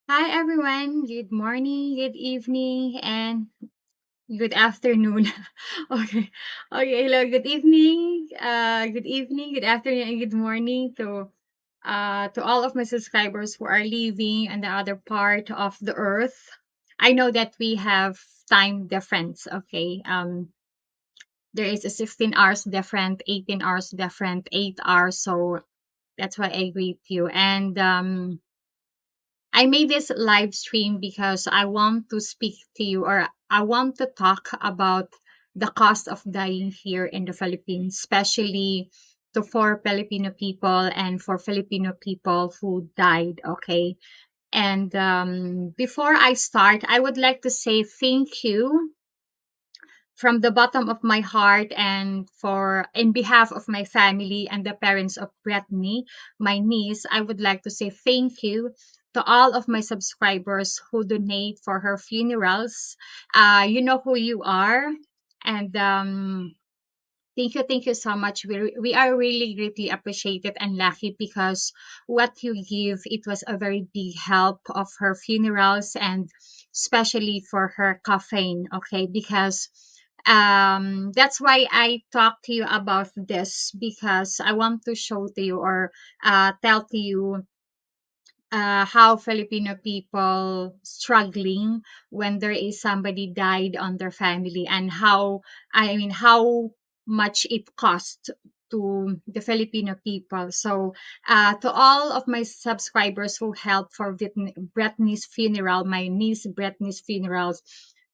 Hi everyone. Good morning, good evening, and good afternoon. Okay. Okay, hello, good evening. Good evening, good afternoon, and good morning to all of my subscribers who are living on the other part of the earth. I know that we have time difference, okay? There is a 16 hours different, 18 hours different, 8 hours, so that's why I greet you. And I made this live stream because I want to speak to you, or I want to talk about the cost of dying here in the Philippines, especially to for Filipino people and for Filipino people who died. Okay. And before I start, I would like to say thank you from the bottom of my heart and for in behalf of my family and the parents of Brittany, my niece. I would like to say thank you to all of my subscribers who donate for her funerals. You know who you are. And thank you so much. We are really greatly appreciated and lucky because what you give, it was a very big help of her funerals and especially for her coffin. Okay, because that's why I talk to you about this, because I want to show to you or tell to you how Filipino people struggling when there is somebody died on their family, and how much it costs to the Filipino people. So to all of my subscribers who helped for Brittany's funeral, my niece Brittany's funerals,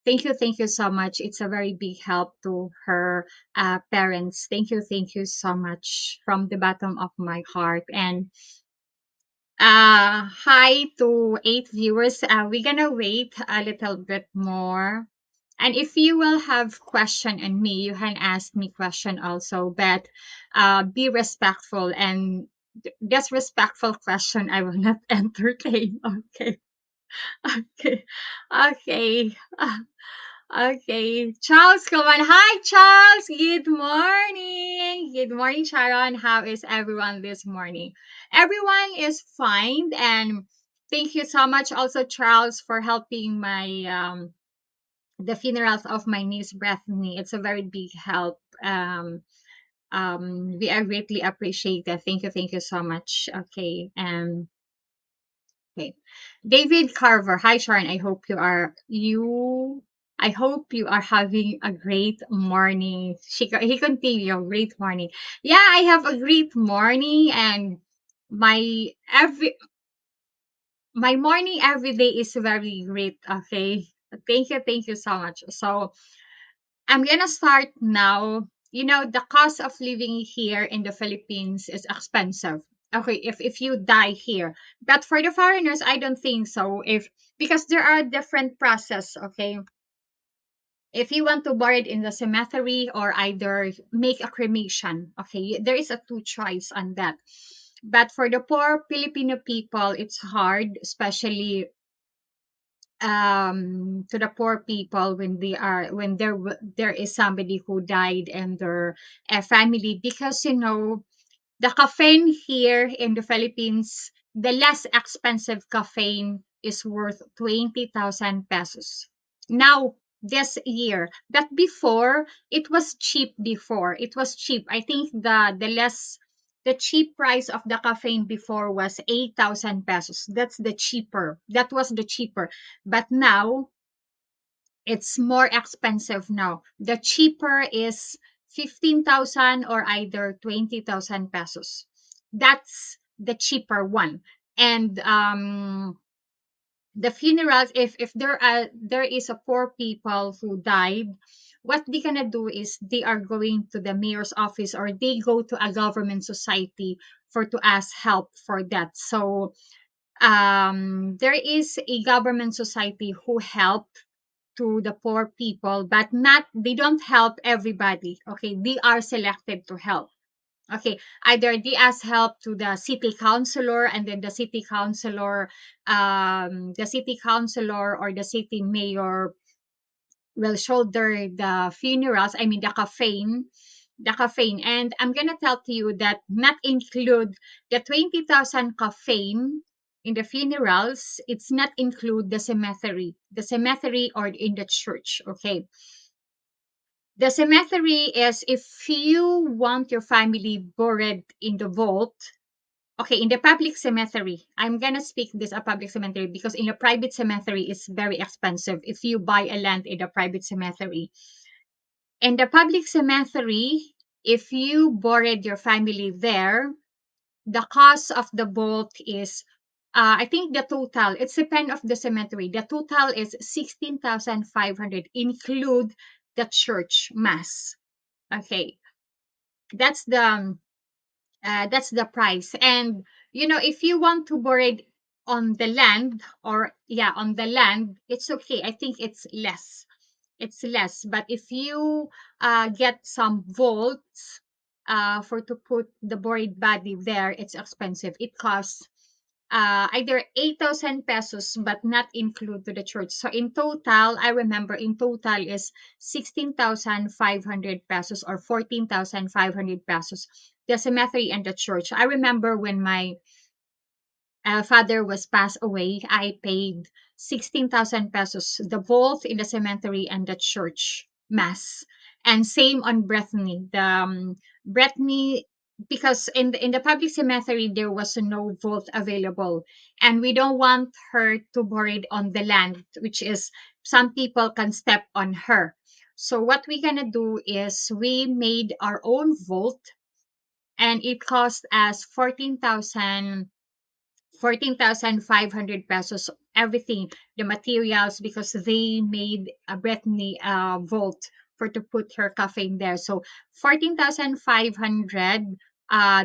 thank you so much. It's a very big help to her parents. Thank you so much from the bottom of my heart. And hi to 8 viewers. We're gonna wait a little bit more. And if you will have question on me, you can ask me question also, but be respectful and disrespectful question I will not entertain. Okay. Okay. Okay. Okay, Charles, come on. Hi, Charles. Good morning. Good morning, Sharon. How is everyone this morning? Everyone is fine, and thank you so much, also Charles, for helping my the funerals of my niece Bethany. It's a very big help. We are greatly appreciated. Thank you so much. Okay, okay. David Carver. Hi, Sharon. I hope you are having a great morning. He continued, great morning. Yeah, I have a great morning, and my every my morning every day is very great. Okay. Thank you so much. So I'm gonna start now. You know, the cost of living here in the Philippines is expensive. Okay, if you die here. But for the foreigners, I don't think so. If Because there are different process, okay? If you want to bury it in the cemetery or either make a cremation, okay, there is a two choice on that. But for the poor Filipino people, it's hard, especially to the poor people when there is somebody who died and their family, because the caffeine here in the Philippines, the less expensive caffeine is worth 20,000 pesos now this year. But before, it was cheap. Before, it was cheap. I think the cheap price of the caffeine before was 8,000 pesos. That was the cheaper. But now it's more expensive now. The cheaper is 15,000 or either 20,000 pesos. That's the cheaper one. And the funerals, if there is a poor people who died, what they gonna do is they are going to the mayor's office, or they go to a government society for to ask help for that. So there is a government society who help to the poor people, but not they don't help everybody. Okay, they are selected to help. Okay, either they ask help to the city councilor, and then the city councilor or the city mayor will shoulder the funerals. I mean the caffeine. And I'm gonna tell to you that not include the 20,000 caffeine. in the funerals, it's not include the cemetery or in the church. Okay. The cemetery is if you want your family buried in the vault. Okay, in the public cemetery, I'm gonna speak this a public cemetery because in a private cemetery it's very expensive if you buy a land in a private cemetery. In the public cemetery, if you buried your family there, the cost of the vault is I think the total, it's depend of the cemetery. The total is 16,500 include the church mass. Okay. That's the that's the price. And if you want to borrow it on the land, or yeah, on the land, it's okay. I think it's less. But if you get some vaults for to put the buried body there, it's expensive. It costs either 8,000 pesos, but not include to the church. So in total, I remember in total is 16,500 pesos or 14,500 pesos. The cemetery and the church. I remember when my father was passed away, I paid 16,000 pesos, the vault in the cemetery and the church mass. And same on Bethany. The Bethany, because in the public cemetery there was no vault available, and we don't want her to buried on the land, which is some people can step on her. So what we gonna do is we made our own vault, and it cost us 14,500 pesos, everything, the materials, because they made a Brittany vault for to put her coffin there. So 14,500,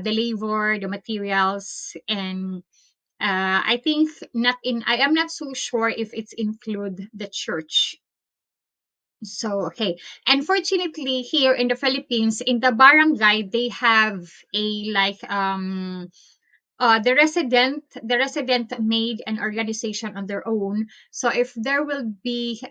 the labor, the materials, and I think not in, I am not so sure if it's include the church. So, okay. Unfortunately, here in the Philippines, in the barangay, they have a like the resident made an organization on their own. So if there will be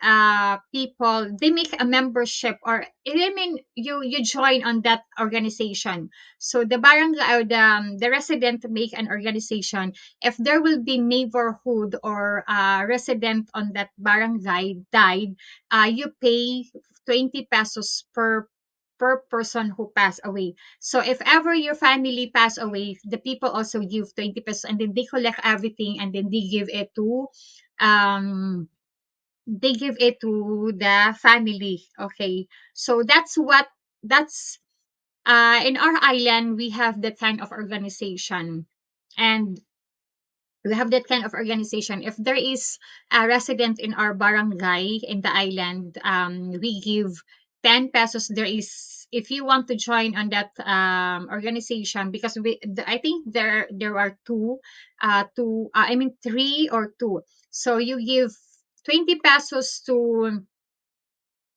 people, they make a membership, or I mean you join on that organization. So the barangay or the resident make an organization. If there will be neighborhood or resident on that barangay died, you pay 20 pesos per person who passed away. So if ever your family pass away, the people also give 20 pesos, and then they collect everything, and then um they give it to the family. Okay. So that's in our island we have that kind of organization. And we have that kind of organization. If there is a resident in our barangay in the island, we give 10 pesos. There is, if you want to join on that organization, because I think there are I mean three or two. So you give 20 pesos to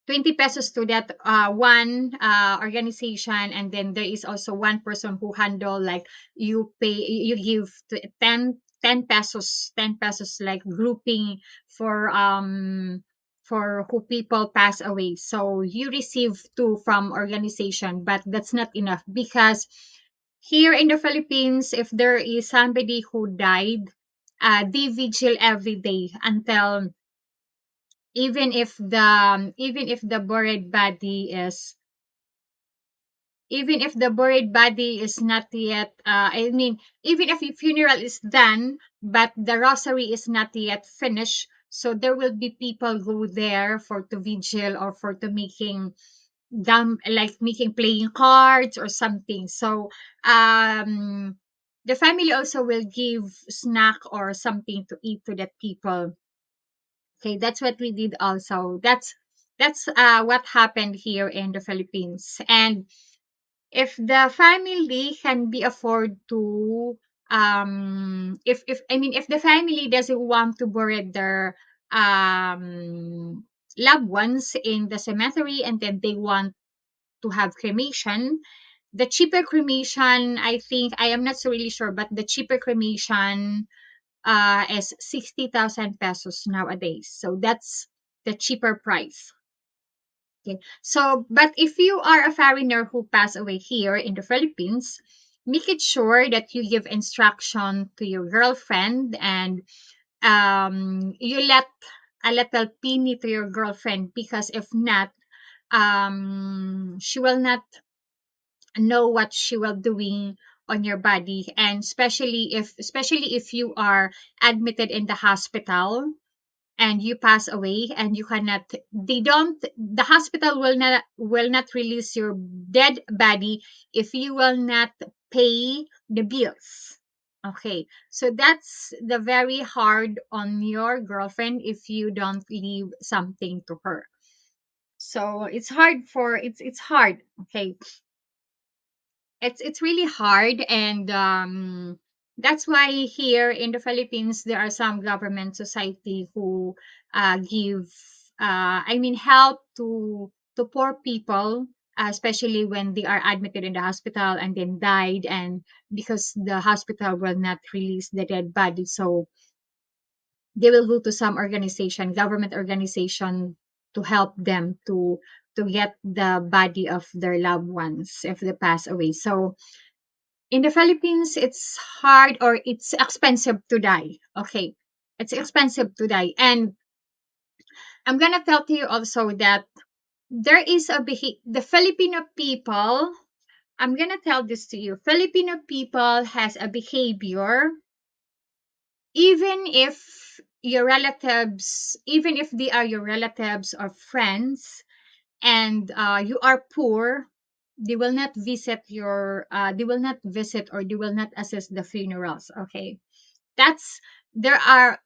20 pesos to that one organization, and then there is also one person who handle, like, you give 10 pesos like grouping for who people pass away. So you receive two from organization, but that's not enough, because here in the Philippines, if there is somebody who died, they vigil every day until, even if the buried body is, even if the buried body is not yet, I mean, even if the funeral is done but the rosary is not yet finished, so there will be people go there for to vigil, or for to making like making playing cards or something. So the family also will give snack or something to eat to the people. Okay, that's what we did also. That's what happened here in the Philippines. And if the family can be afford to, if I mean, if the family doesn't want to bury their loved ones in the cemetery, and then they want to have cremation, the cheaper cremation, I think, I am not so really sure, but the cheaper cremation is 60,000 pesos nowadays. So that's the cheaper price. Okay. So, but if you are a foreigner who passed away here in the Philippines, make it sure that you give instruction to your girlfriend, and you let a little penny to your girlfriend, because if not, she will not know what she will doing on your body. And especially if you are admitted in the hospital and you pass away, and you cannot they don't the hospital will not release your dead body if you will not pay the bills. Okay, so that's the very hard on your girlfriend if you don't leave something to her. So it's hard. Okay, it's really hard. And that's why here in the Philippines there are some government society who give help to poor people, especially when they are admitted in the hospital and then died, and because the hospital will not release the dead body, so they will go to some organization, government organization, to help them to get the body of their loved ones if they pass away. So in the Philippines, it's hard, or it's expensive to die. Okay. It's expensive to die. And I'm going to tell to you also that there is the Filipino people, I'm going to tell this to you. Filipino people has a behavior, even if even if they are your relatives or friends, and you are poor, they will not visit, or they will not assist the funerals. Okay, that's there are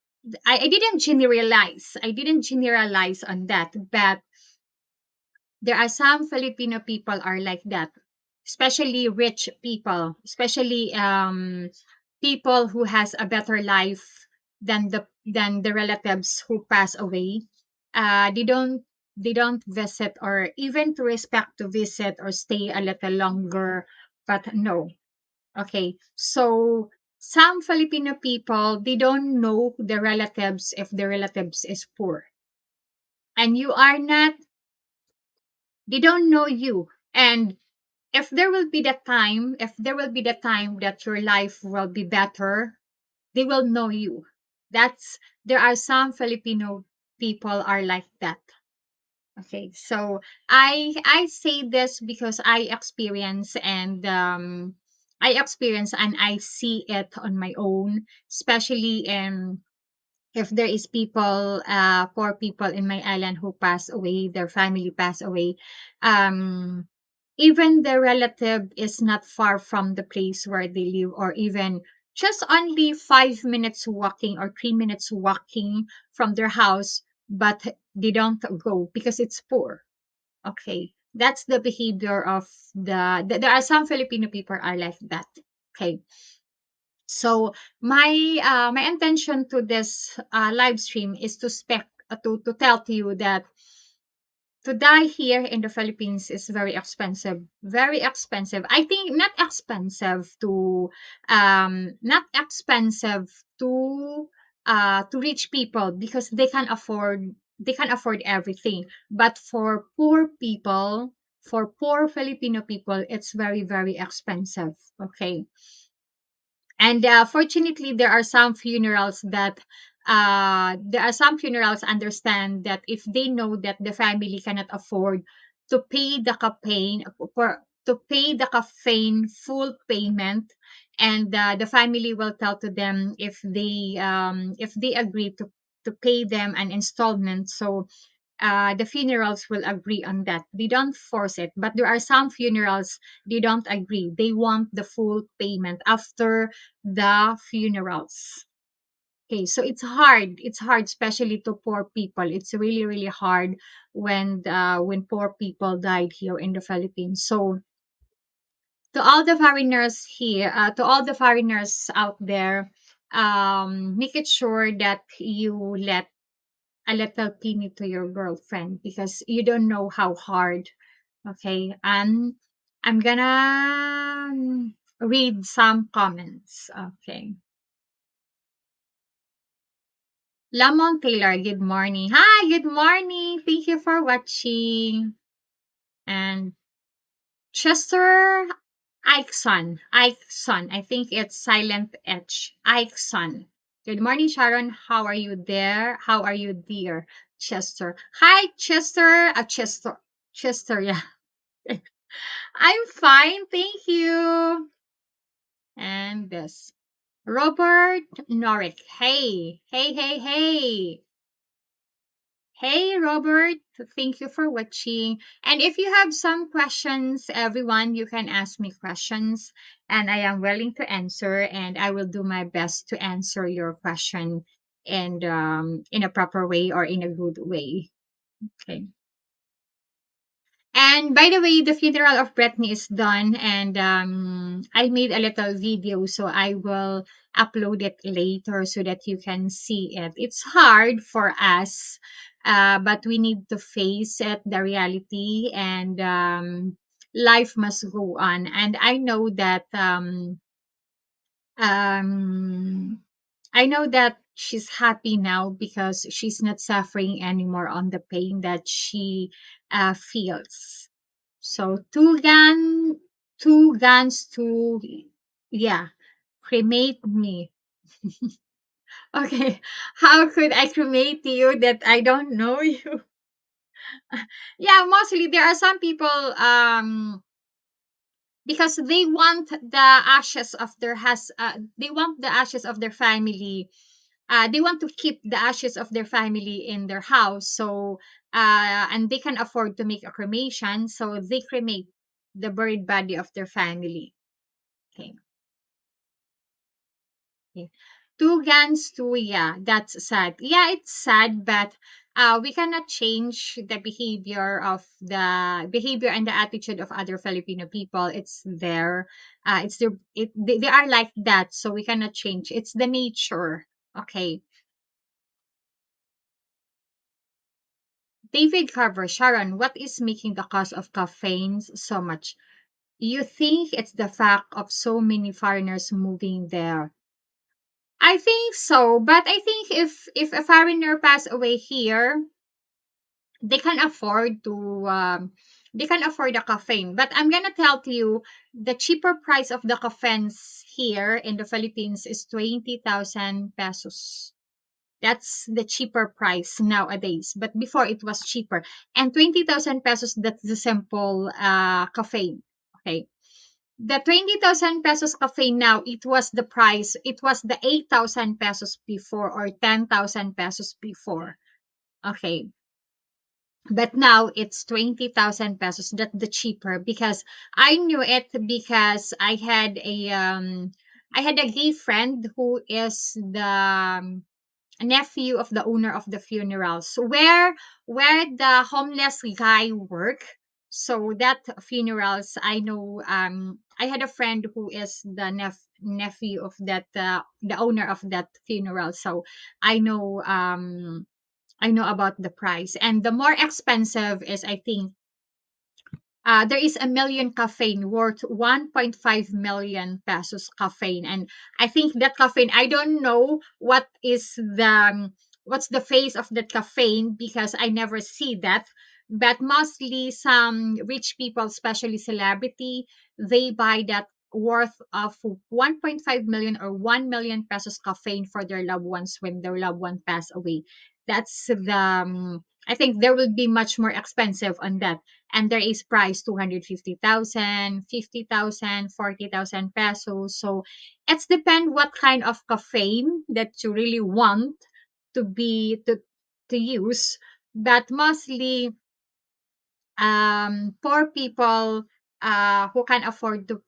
I didn't generalize on that, but there are some Filipino people are like that, especially rich people, especially people who has a better life than the relatives who pass away. They don't visit, or even to respect to visit or stay a little longer, but no. Okay, so some Filipino people, they don't know the relatives if the relatives is poor, and you are not. They don't know you, and if there will be the time that your life will be better, they will know you. That's There are some Filipino people are like that. Okay, so I say this because I experience and I see it on my own, especially if there is poor people in my island who pass away, their family pass away. um Even the relative is not far from the place where they live, or even just only 5 minutes walking or 3 minutes walking from their house, but they don't go because it's poor. Okay, that's the behavior of there are some Filipino people are like that. Okay, so my intention to this live stream is to tell to you that to die here in the Philippines is very expensive. Very expensive. I think not expensive to rich people, because they can afford everything. But for poor people, for poor Filipino people, it's very, very expensive. Okay. And fortunately, there are some funerals understand that if they know that the family cannot afford to pay the campaign full payment, and the family will tell to them if they agree to pay them an installment. So the funerals will agree on that. They don't force it, but there are some funerals they don't agree. They want the full payment after the funerals. Okay, so it's hard. It's hard, especially to poor people. It's really, really hard when poor people died here in the Philippines. So to all the foreigners out there, make it sure that you let a little penny to your girlfriend, because you don't know how hard. Okay, and I'm gonna read some comments. Okay. Lamont Taylor, good morning. Hi, good morning. Thank you for watching. And Chester Ikeson. Ikeson. I think it's silent H. Ikeson. Good morning, Sharon. How are you there? How are you, dear Chester? Hi, Chester. Chester. Chester, yeah. I'm fine, thank you. And this. Robert Norik. Hey, hey, hey, hey. Hey, Robert. Thank you for watching. And if you have some questions, everyone, you can ask me questions, and I am willing to answer, and I will do my best to answer your question and in a proper way or in a good way. Okay. And by the way, the funeral of Brittany is done, and I made a little video, so I will upload it later so that you can see it. It's hard for us, but we need to face it, the reality, and life must go on. And um, I know that she's happy now because she's not suffering anymore on the pain that she feels. So two guns to, yeah, cremate me. Okay, how could I cremate you that I don't know you? Yeah, mostly there are some people because they want the ashes of their has they want the ashes of their family. They want to keep the ashes of their family in their house, so and they can afford to make a cremation, so they cremate the buried body of their family. Okay. Okay. Two guns, two, yeah, that's sad. Yeah, it's sad, but we cannot change the behavior and the attitude of other Filipino people. It's there. They are like that, so we cannot change. It's the nature. Okay. David Carver, Sharon, what is making the cost of caffeine so much? You think it's the fact of so many foreigners moving there? I think so, but I think if a foreigner pass away here, they can afford to they can afford the caffeine. But I'm gonna tell to you the cheaper price of the caffeines here in the Philippines is 20,000 pesos. That's the cheaper price nowadays. But before it was cheaper. And 20,000 pesos, that's the simple caffeine. Okay. The 20,000 pesos caffeine now, it was the price, it was the 8,000 pesos before or 10,000 pesos before. Okay. But now it's 20,000 pesos. That's the cheaper because I knew it because I had a gay friend who is the nephew of the owner of the funerals where the homeless guy work. So that funerals, I know, I had a friend who is the nephew of that the owner of that funeral. So I know um I know about the price, and the more expensive is, I think, there is a million caffeine worth 1.5 million pesos caffeine. And I think that caffeine, I don't know what's the face of that caffeine because I never see that. But mostly some rich people, especially celebrity, they buy that worth of 1.5 million or 1 million pesos caffeine for their loved ones when their loved one pass away. That's the I think there will be much more expensive on that, and there is price 250,000, 50,000, 40,000 pesos. So it's depend what kind of caffeine that you really want to be to use. But mostly poor people who can afford to,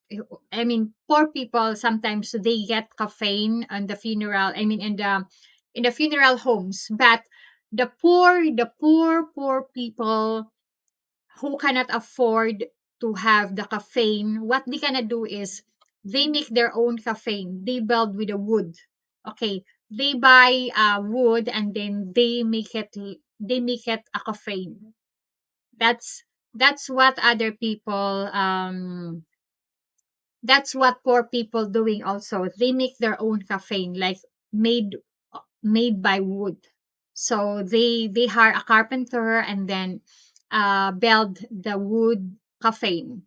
I mean, poor people sometimes they get caffeine on the funeral, I mean in the funeral homes. But the poor people who cannot afford to have the caffeine, what they gonna do is they make their own caffeine. They build with the wood. Okay, they buy wood and then they make it a caffeine. That's that's what other people that's what poor people doing also. They make their own caffeine, like made made by wood. So they hire a carpenter and then build the wood caffeine.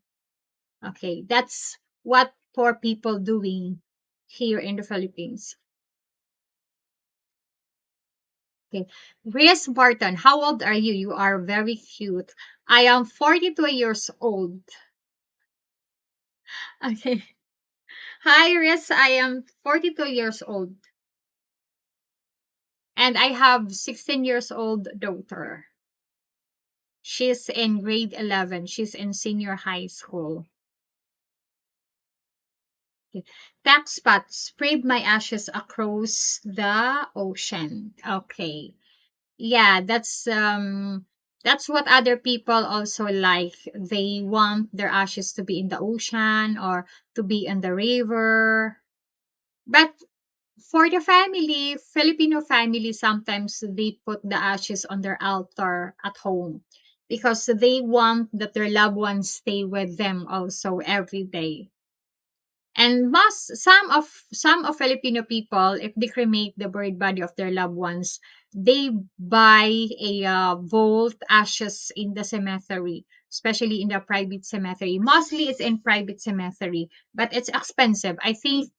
Okay, that's what poor people doing here in the Philippines. Okay. Chris Barton, how old are you? You are very cute. I am 42 years old. Okay. Hi, Riz. I am 42 years old. And I have 16 years old daughter. She's in grade 11. She's in senior high school. Okay. Tax spot sprayed my ashes across the ocean. Okay. Yeah, that's what other people also like. They want their ashes to be in the ocean or to be in the river. But for the family, Filipino family, sometimes they put the ashes on their altar at home because they want that their loved ones stay with them also every day. And most some of Filipino people, if they cremate the buried body of their loved ones, they buy a vault ashes in the cemetery, especially in the private cemetery. Mostly it's in private cemetery, but it's expensive. I think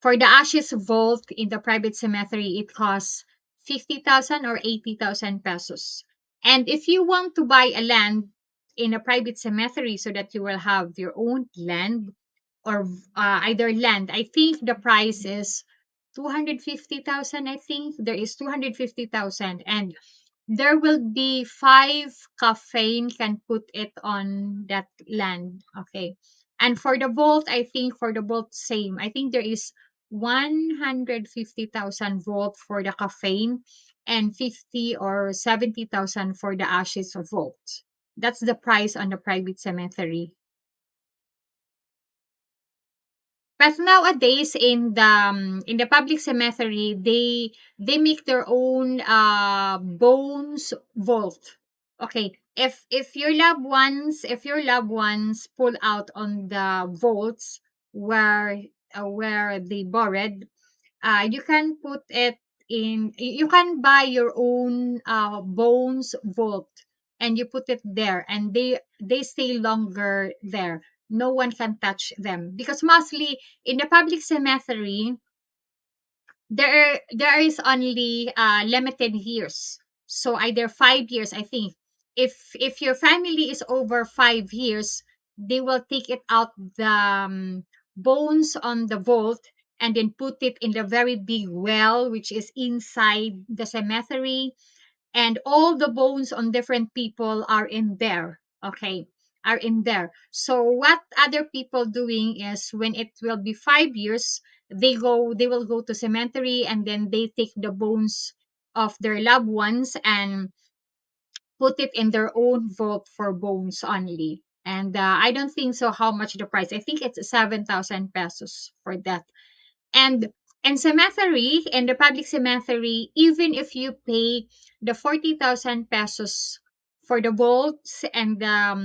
for the ashes vault in the private cemetery, it costs 50,000 or 80,000 pesos. And if you want to buy a land in a private cemetery so that you will have your own land or either land, I think the price is 250,000. I think there is 250,000, and there will be five caffeine can put it on that land. Okay. And for the vault, I think for the vault, same. I think there is 150,000 vault for the caffeine and 50 or 70,000 for the ashes of vault. That's the price on the private cemetery. But nowadays in the public cemetery, they make their own bones vault. Okay, if your loved ones pull out on the vaults where they buried, you can put it in. You can buy your own bones vault, and you put it there, and they stay longer there. No one can touch them because mostly in the public cemetery there is only limited years. So either 5 years, I think. If your family is over 5 years, they will take it out the bones on the vault and then put it in the very big well which is inside the cemetery, and all the bones on different people are in there. Okay, are in there. So what other people doing is when it will be 5 years, they will go to cemetery, and then they take the bones of their loved ones and put it in their own vault for bones only. And I don't think so how much the price. I think it's 7,000 pesos for that. And in cemetery, in the public cemetery, even if you pay the 40,000 pesos for the vaults and the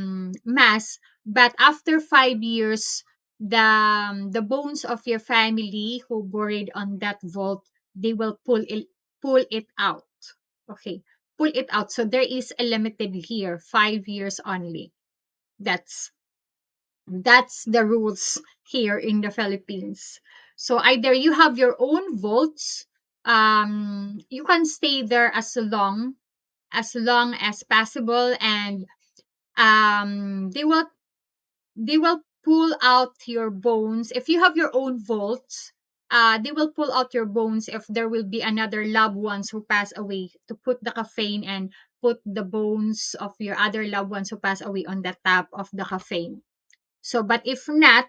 mass, but after 5 years, the bones of your family who buried on that vault, they will pull it out. Okay, pull it out. So there is a limited here, 5 years only. That's that's the rules here in the Philippines. So either you have your own votes, you can stay there as possible, and they will pull out your bones if you have your own votes. They will pull out your bones if there will be another loved ones who pass away, to put the caffeine and put the bones of your other loved ones who pass away on the top of the caffeine. So, but if not,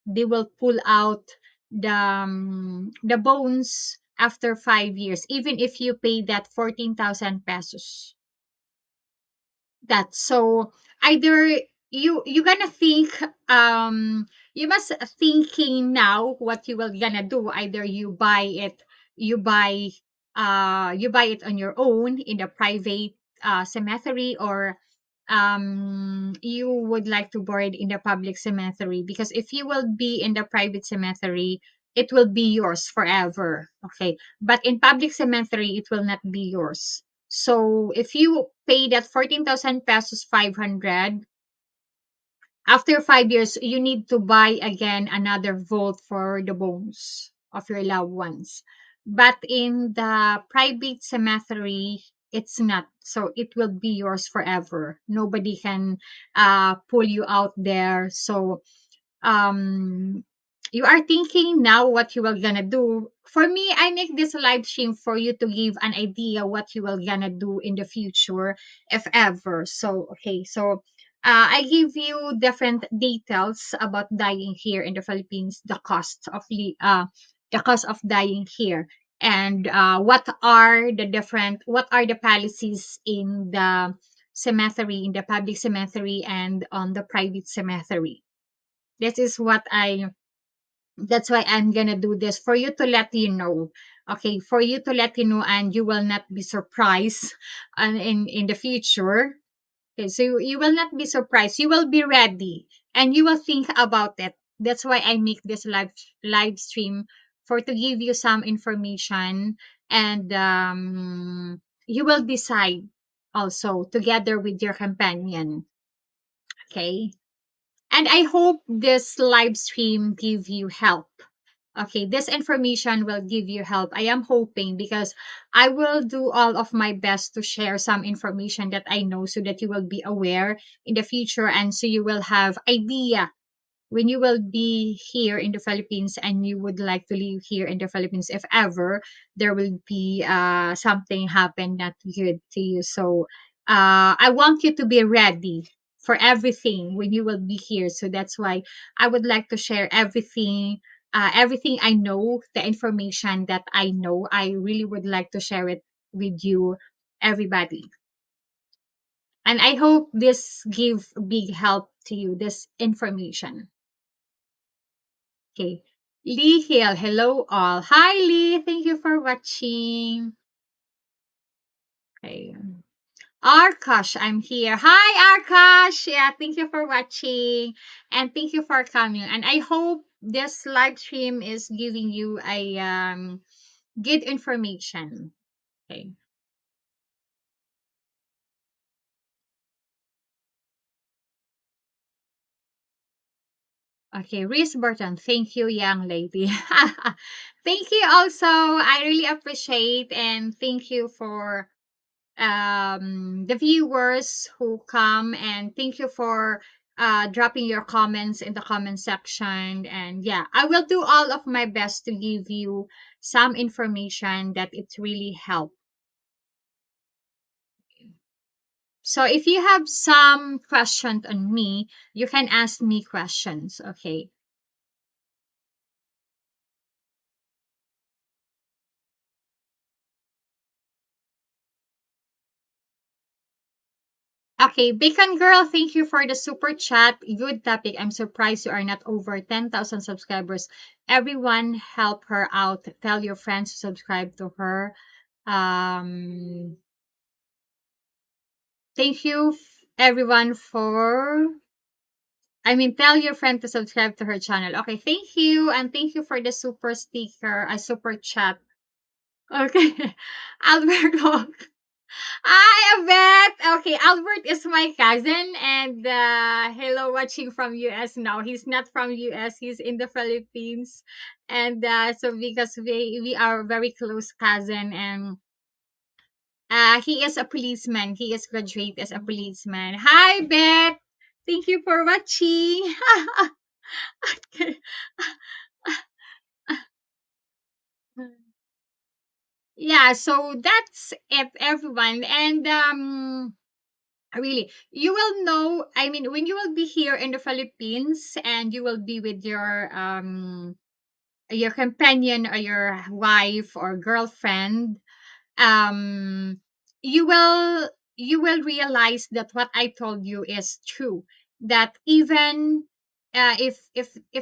they will pull out the bones after 5 years, even if you pay that 14,000 pesos. That so either you gonna think you must thinking now what you will gonna do. Either you buy you buy it on your own in the private cemetery, or you would like to bury it in the public cemetery, because if you will be in the private cemetery, it will be yours forever. Okay, but in public cemetery it will not be yours. So if you pay that 14,000 pesos, 500, After 5 years, you need to buy again another vault for the bones of your loved ones. But in the private cemetery, it's not. So it will be yours forever. Nobody can pull you out there. So um you are thinking now what you will gonna do. For me, I make this live stream for you to give an idea what you will gonna do in the future, if ever. So okay, so I give you different details about dying here in the Philippines, the cost of dying here, and what are the policies in the cemetery, in the public cemetery and on the private cemetery. This is what I That's why I'm gonna do this for you to let you know. Okay, for you to let you know, and you will not be surprised in the future. Okay, so you will not be surprised. You will be ready and you will think about it. That's why I make this live stream, for to give you some information, and you will decide also together with your companion. Okay. And I hope this live stream give you help. Okay, this information will give you help. I am hoping, because I will do all of my best to share some information that I know, so that you will be aware in the future, and so you will have idea when you will be here in the Philippines and you would like to live here in the Philippines, if ever there will be something happen not good to you. So I want you to be ready for everything when you will be here. So that's why I would like to share everything. Everything I know, the information that I know, I really would like to share it with you, everybody. And I hope this give big help to you, this information. Okay. Lee Hill, hello all. Hi Lee, thank you for watching. Okay. Arkash, I'm here. Hi Arkash. Yeah, thank you for watching and thank you for coming. And I hope this live stream is giving you a good information. Okay. Okay, Reese Burton, thank you, young lady. Thank you also. I really appreciate, and thank you for the viewers who come, and thank you for dropping your comments in the comment section. And yeah, I will do all of my best to give you some information that it really help. So if you have some questions on me, you can ask me questions. Okay. Okay, Bacon Girl, thank you for the super chat. Good topic. I'm surprised you are not over 10,000 subscribers. Everyone help her out. Tell your friends to subscribe to her. Um, Thank you, everyone, tell your friend to subscribe to her channel. Okay, thank you. And thank you for the super sticker, a super chat. Okay, Alberto. Hi, Abet. Okay, Albert is my cousin, and hello, watching from US now. He's not from US. He's in the Philippines, and so because we are very close cousin, and he is a policeman. He is graduate as a policeman. Hi, Bet. Thank you for watching. Okay. Yeah, so that's it, everyone, and really, you will know, when you will be here in the Philippines and you will be with your companion or your wife or girlfriend, um you will realize that what I told you is true, that even if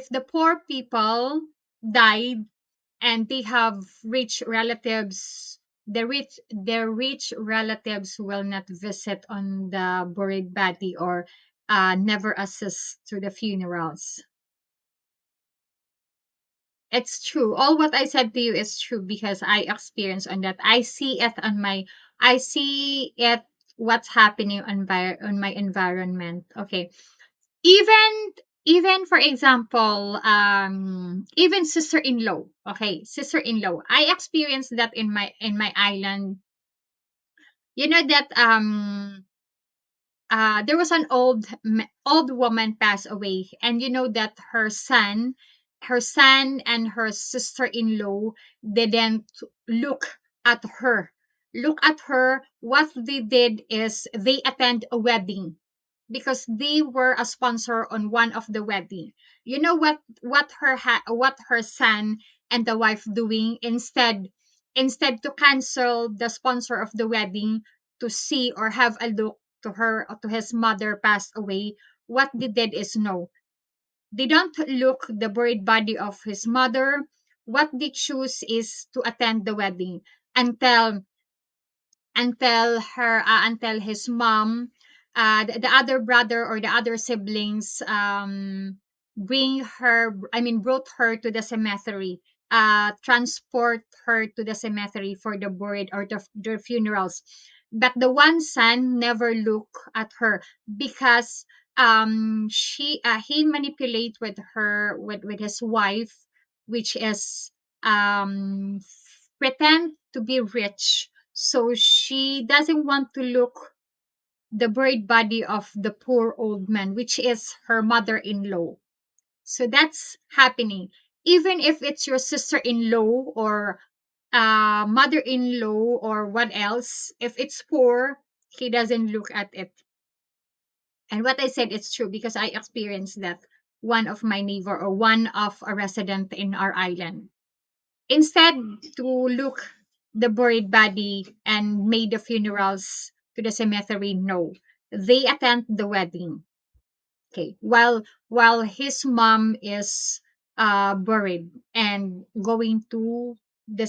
the poor people died and they have rich relatives, their rich relatives will not visit on the buried body, or never assist to the funerals. It's true. All what I said to you is true, because I experience on that. I see it, what's happening on my environment. Okay. Even even for example, even sister-in-law. Okay, sister-in-law. I experienced that in my island. You know that there was an old woman passed away, and you know that her son and her sister-in-law didn't look at her look at her. What they did is they attend a wedding because they were a sponsor on one of the wedding. You know what her son and the wife doing? Instead to cancel the sponsor of the wedding to see or have a look to her or to his mother passed away, what they did is no, they don't look the buried body of his mother. What they choose is to attend the wedding until until his mom, the other brother or the other siblings, brought her to the cemetery, transport her to the cemetery for the buried or the funerals. But the one son never look at her because she he manipulate with her with his wife, which is um pretend to be rich, so she doesn't want to look the buried body of the poor old man, which is her mother-in-law. So that's happening. Even if it's your sister-in-law or mother-in-law or what else, if it's poor, he doesn't look at it. And what I said is true because I experienced that one of my neighbor or one of a resident in our island. Instead to look the buried body and made the funerals to the cemetery, no. They attend the wedding. Okay. While his mom is buried and going to the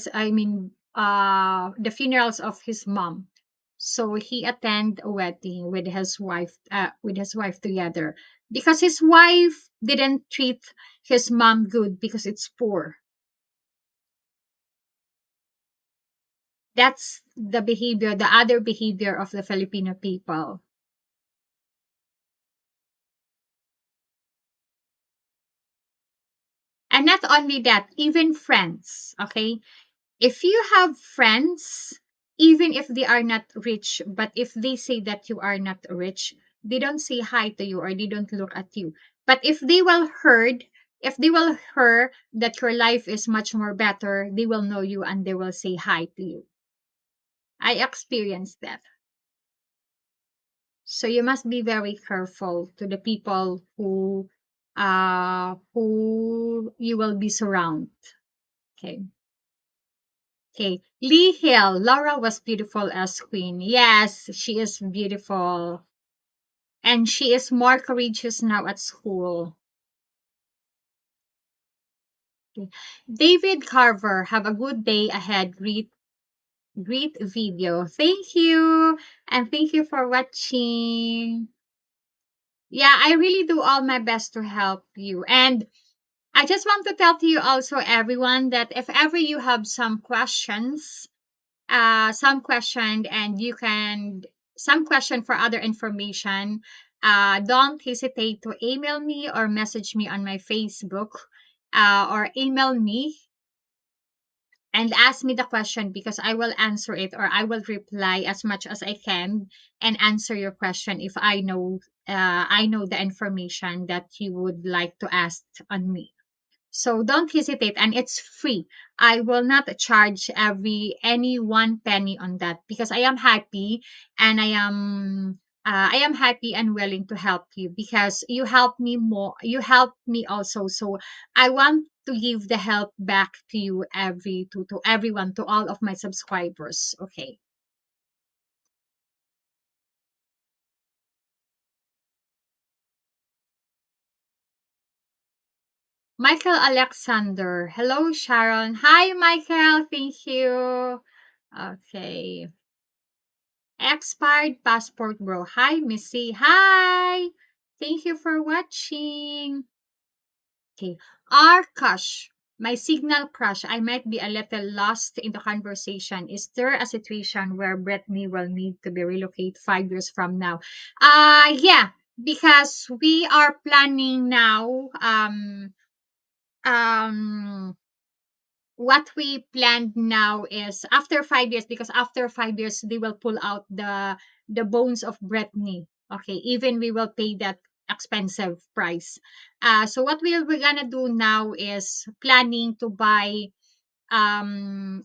funerals of his mom. So he attend a wedding with his wife together because his wife didn't treat his mom good because it's poor. That's the behavior, the other behavior of the Filipino people. And not only that, even friends, okay? If you have friends, even if they are not rich, but if they say that you are not rich, they don't say hi to you or they don't look at you. But if they will hear that your life is much more better, they will know you and they will say hi to you. I experienced that. So you must be very careful to the people who you will be surrounded. Okay. Okay. Lee Hill. Laura was beautiful as queen. Yes, she is beautiful. And she is more courageous now at school. Okay. David Carver, have a good day ahead. Great video. Thank you. And thank you for watching. Yeah, I really do all my best to help you. And I just want to tell to you also, everyone, that if ever you have some question and you can, some question for other information, don't hesitate to email me or message me on my Facebook, or email me and ask me the question because I will answer it or I will reply as much as I can and answer your question if I know the information that you would like to ask on me. So don't hesitate, and it's free. I will not charge any 1 penny on that because I am happy and willing to help you because you help me also. So I want to give the help back to you to everyone, to all of my subscribers. Okay. Michael Alexander. Hello, Sharon. Hi, Michael. Thank you. Okay. Expired passport, bro. Hi, Missy. Hi. Thank you for watching. Okay. Arkash, my signal crush. I might be a little lost in the conversation. Is there a situation where Brittany will need to be relocated 5 years from now? Yeah. because we are planning now, um what we planned now is after 5 years, because after 5 years they will pull out the bones of Brittany. Okay, even we will pay that expensive price. So what we're gonna do now is planning to buy um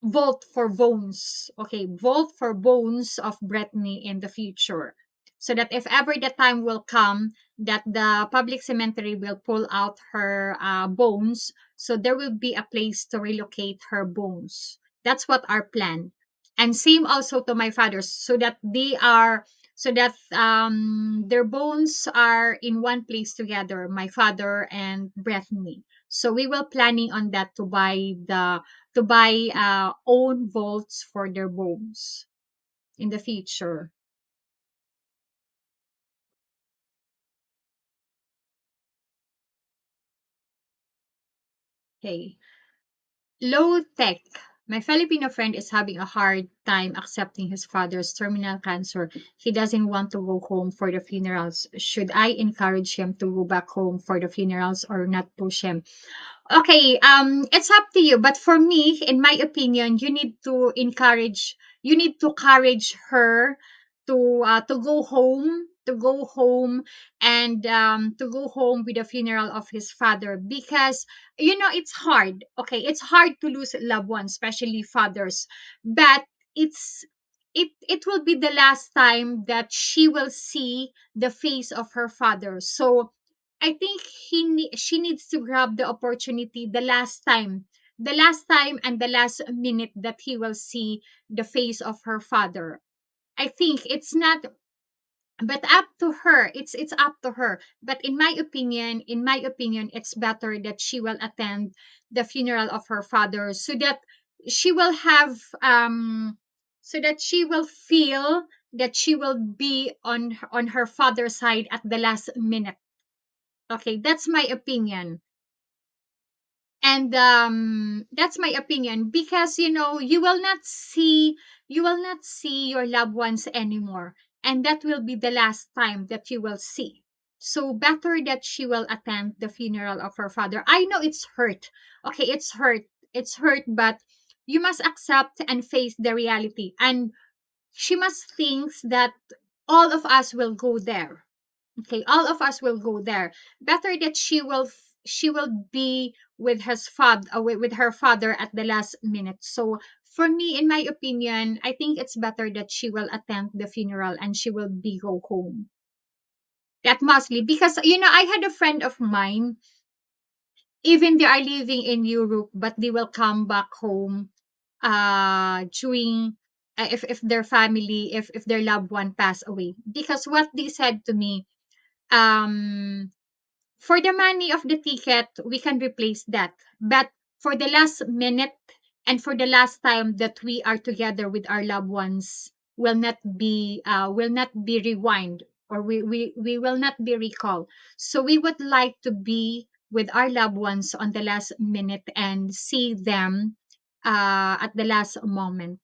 vote for bones. Okay, vote for bones of Brittany in the future. So that if ever the time will come that the public cemetery will pull out her bones, so there will be a place to relocate her bones. That's what our plan. And same also to my father's, so that they are, so that their bones are in one place together, my father and Brittany. So we will planning on that to buy own vaults for their bones in the future. Okay. Low tech. My Filipino friend is having a hard time accepting his father's terminal cancer. He doesn't want to go home for the funerals. Should I encourage him to go back home for the funerals or not push him? Okay, it's up to you, but for me, in my opinion, you need to encourage her to go home, and to go home with the funeral of his father, because it's hard. Okay, it's hard to lose loved ones, especially fathers, but it's it will be the last time that she will see the face of her father. So I think she needs to grab the opportunity the last time and the last minute that he will see the face of her father. I think it's not, but up to her. It's up to her. But in my opinion, it's better that she will attend the funeral of her father, so that she will have so that she will feel that she will be on her father's side at the last minute. Okay, that's my opinion. And that's my opinion, because you will not see your loved ones anymore, and that will be the last time that you will see. So better that she will attend the funeral of her father. I know it's hurt. Okay, it's hurt, but you must accept and face the reality, and she must think that all of us will go there. Okay, all of us will go there. Better that she will be with his father, with her father at the last minute. So for me, in my opinion, I think it's better that she will attend the funeral and she will be go home. That mostly because I had a friend of mine, even they are living in Europe, but they will come back home during if their family, if their loved one pass away, because what they said to me, um for the money of the ticket, we can replace that. But for the last minute and for the last time that we are together with our loved ones will not be rewind, or we will not be recalled. So we would like to be with our loved ones on the last minute and see them at the last moment,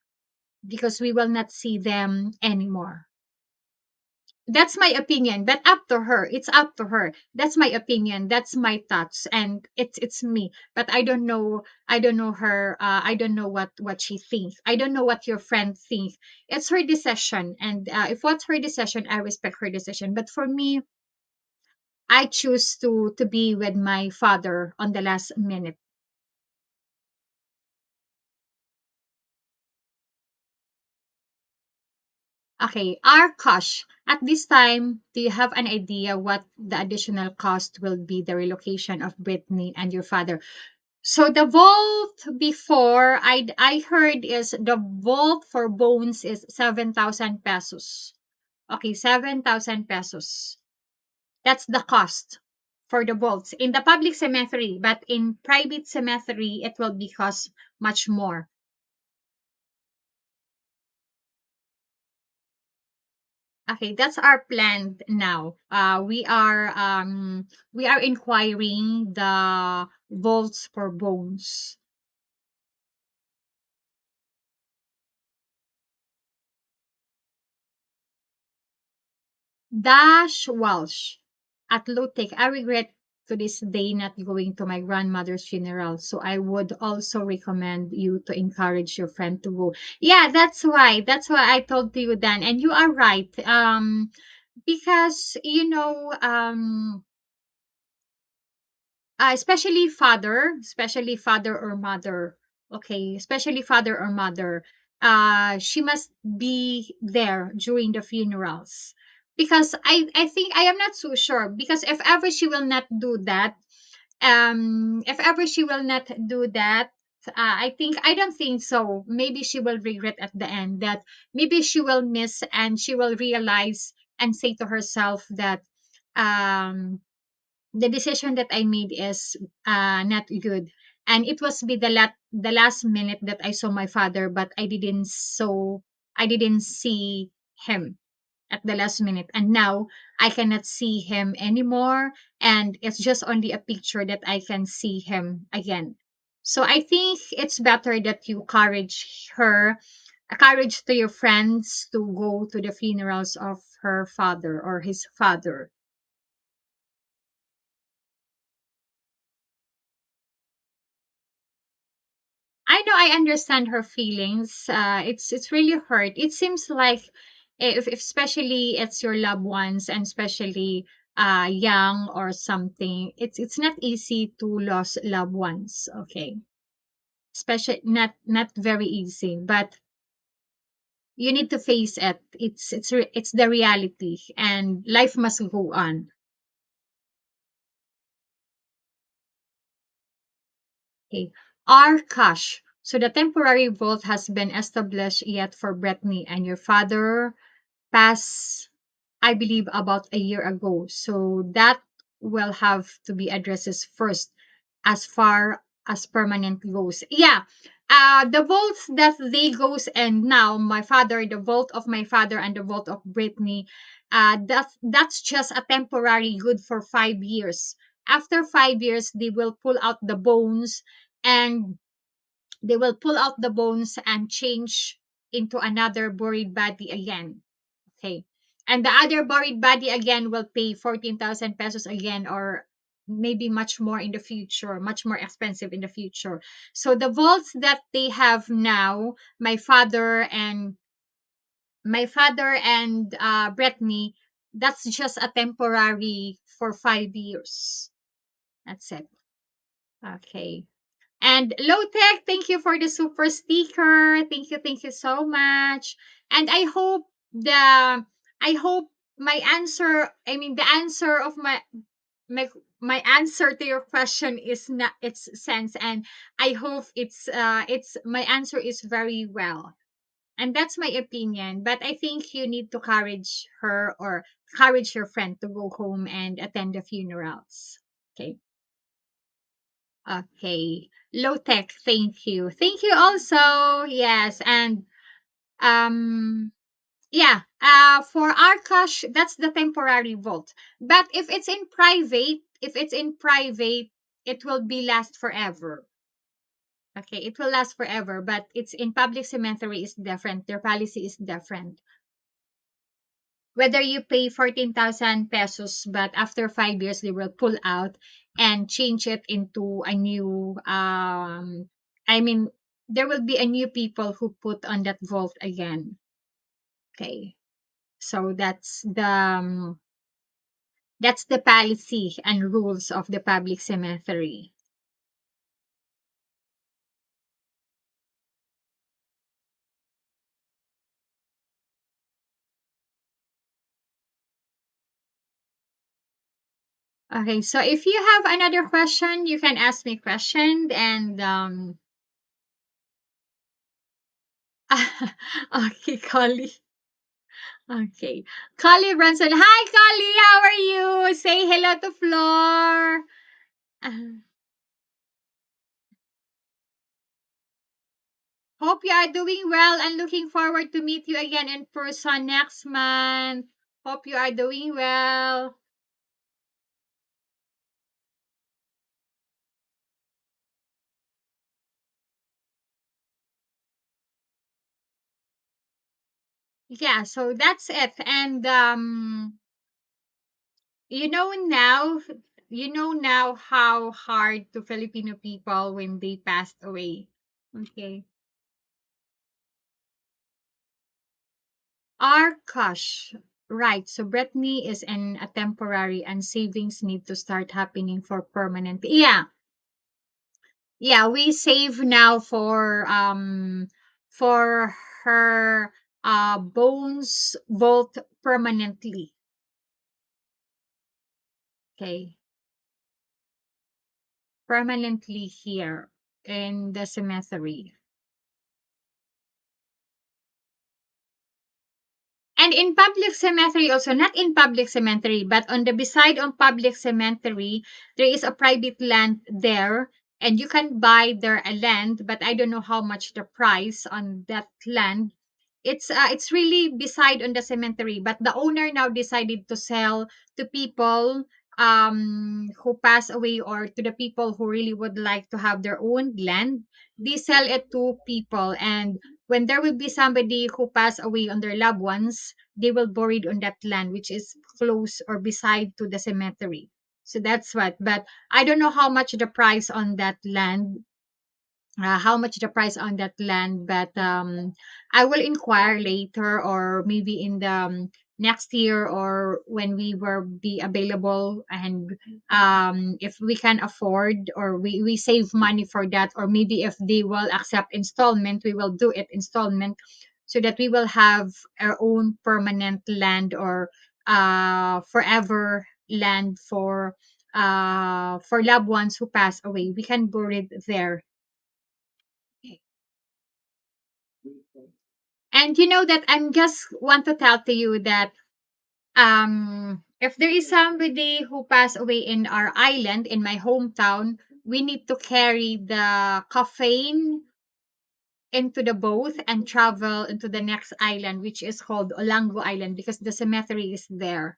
because we will not see them anymore. That's my opinion, but up to her. It's up to her. That's my opinion. That's my thoughts, and it's me. But I don't know her. I don't know what she thinks. I don't know what your friend thinks. It's her decision, and if what's her decision, I respect her decision. But for me, I choose to be with my father on the last minute. Okay, our cost at this time. Do you have an idea what the additional cost will be? The relocation of Brittany and your father. So the vault before I heard is the vault for bones is 7,000 pesos. Okay, 7,000 pesos. That's the cost for the vaults in the public cemetery, but in private cemetery it will be cost much more. Okay, that's our plan now. We are inquiring the vaults for bones. Dash Walsh at Lotek. I regret to this day not going to my grandmother's funeral. So I would also recommend you to encourage your friend to go. Yeah, that's why. That's why I told you, Dan. And you are right. Because especially father or mother, okay, especially father or mother, she must be there during the funerals, because I think, I am not so sure, because if ever she will not do that, if ever she will not do that, I don't think so, maybe she will regret at the end, that maybe she will miss, and she will realize and say to herself that, um the decision that I made is not good. And it was be the last minute that I saw my father, but I didn't see him at the last minute. And now I cannot see him anymore. And it's just only a picture that I can see him again. So I think it's better that you courage to your friends to go to the funerals of her father or his father. I know, I understand her feelings. It's really hurt. It seems like, if especially it's your loved ones, and especially young or something, it's not easy to lose loved ones. Okay, especially not very easy, but you need to face it. It's the reality, and life must go on. Okay. Our cash. So the temporary vault has been established yet for Brittany, and your father passed, I believe, about a year ago. So that will have to be addressed first, as far as permanent goes. Yeah. The vaults that they goes, and now my father, the vault of my father and the vault of Brittany, that's just a temporary good for 5 years. After 5 years, they will pull out the bones, and change into another buried body again. Okay. And the other buried body again will pay 14,000 pesos again, or maybe much more in the future, much more expensive in the future. So the vaults that they have now, my father and Brittany, that's just a temporary for 5 years. That's it. Okay. And Low Tech, thank you for the super sticker. Thank you so much. And I hope my answer, I mean the answer of my my answer to your question is not its sense, and I hope it's my answer is very well. And that's my opinion, but I think you need to courage her, or courage your friend to go home and attend the funerals. Okay. Okay. Low tech, thank you. Thank you also. Yes. And um yeah, for our cash, that's the temporary vault. But if it's in private, it will be last forever. Okay, it will last forever, but it's in public cemetery is different. Their policy is different. Whether you pay 14,000 pesos, but after 5 years they will pull out and change it into a new, I mean, there will be a new people who put on that vault again. Okay. So that's the policy and rules of the public cemetery. Okay, so if you have another question, you can ask me question, and okay, Collie. Okay. Collie Brunson. Hi, Collie. How are you? Say hello to Floor. Hope you are doing well, and looking forward to meet you again in person next month. Hope you are doing well. Yeah, so that's it. And You know now, how hard to Filipino people when they passed away. Okay. Our cash. Right. So Brittany is in a temporary and savings need to start happening for permanent. Yeah. Yeah, we save now for her bones vault permanently. Okay. Permanently here in the cemetery. And in public cemetery also, not in public cemetery, but on the beside on public cemetery, there is a private land there, and you can buy there a land, but I don't know how much the price on that land. It's really beside on the cemetery, but the owner now decided to sell to people who pass away, or to the people who really would like to have their own land. They sell it to people, and when there will be somebody who pass away on their loved ones, they will buried on that land which is close or beside to the cemetery. So that's what. But I don't know how much the price on that land, but I will inquire later, or maybe in the next year, or when we will be available, and if we can afford, or we save money for that, or maybe if they will accept installment, we will do it installment, so that we will have our own permanent land, or forever land for loved ones who pass away. We can bury it there. And you know that I'm just want to tell to you that if there is somebody who passed away in our island, in my hometown, we need to carry the coffin into the boat and travel into the next island, which is called Olango Island, because the cemetery is there.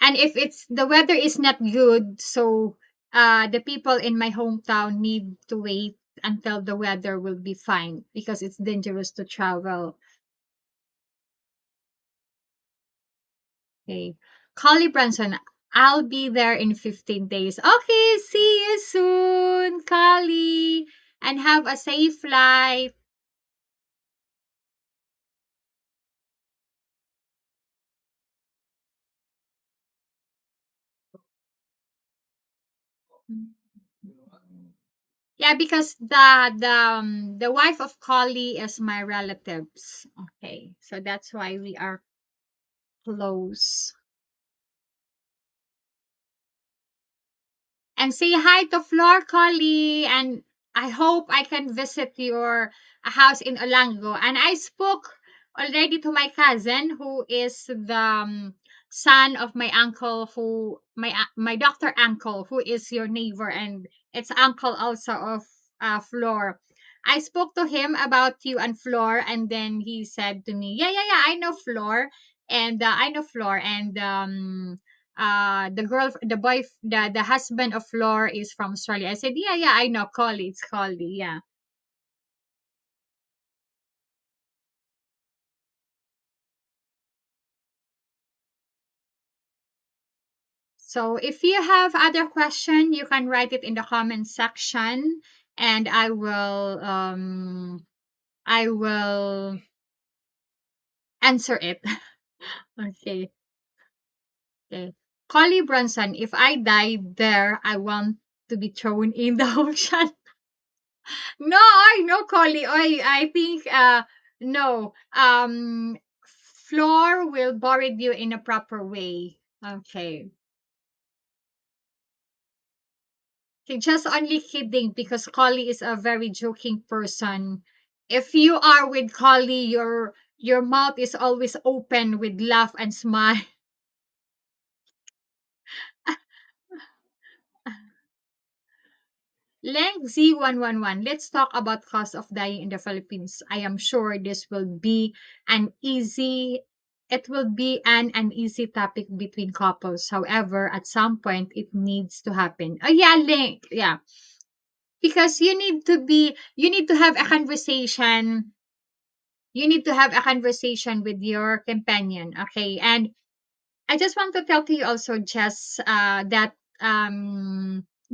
And if it's the weather is not good, so the people in my hometown need to wait until the weather will be fine, because it's dangerous to travel. Okay. Collie Branson, I'll be there in 15 days. Okay, see you soon, Collie. And have a safe flight. Yeah, because the wife of Collie is my relatives. Okay, so that's why we are close. And say hi to Flor, Collie, and I hope I can visit your house in Olango. And I spoke already to my cousin, who is the son of my uncle, who my doctor uncle, who is your neighbor, and it's uncle also of Flor. I spoke to him about you and Flor, and then he said to me, "Yeah, yeah, yeah, I know Flor, and I know Flor, and the husband of Flor is from Australia." I said, "Yeah, yeah, I know Collie. It's Collie, yeah." So if you have other question, you can write it in the comment section, and I will answer it. Okay. Okay. Collie Bronson, if I die there, I want to be thrown in the ocean. No, I no, Collie. I think no. Floor will bury you in a proper way. Okay. Okay, just only kidding, because Collie is a very joking person. If you are with Collie, your mouth is always open with laugh and smile. Leng Z111, let's talk about cost of dying in the Philippines. I am sure this will be an easy it will be an easy topic between couples. However, at some point it needs to happen. Oh yeah, Leng. Yeah. Because you need to have a conversation You need to have a conversation with your companion, okay? And I just want to tell to you also, just that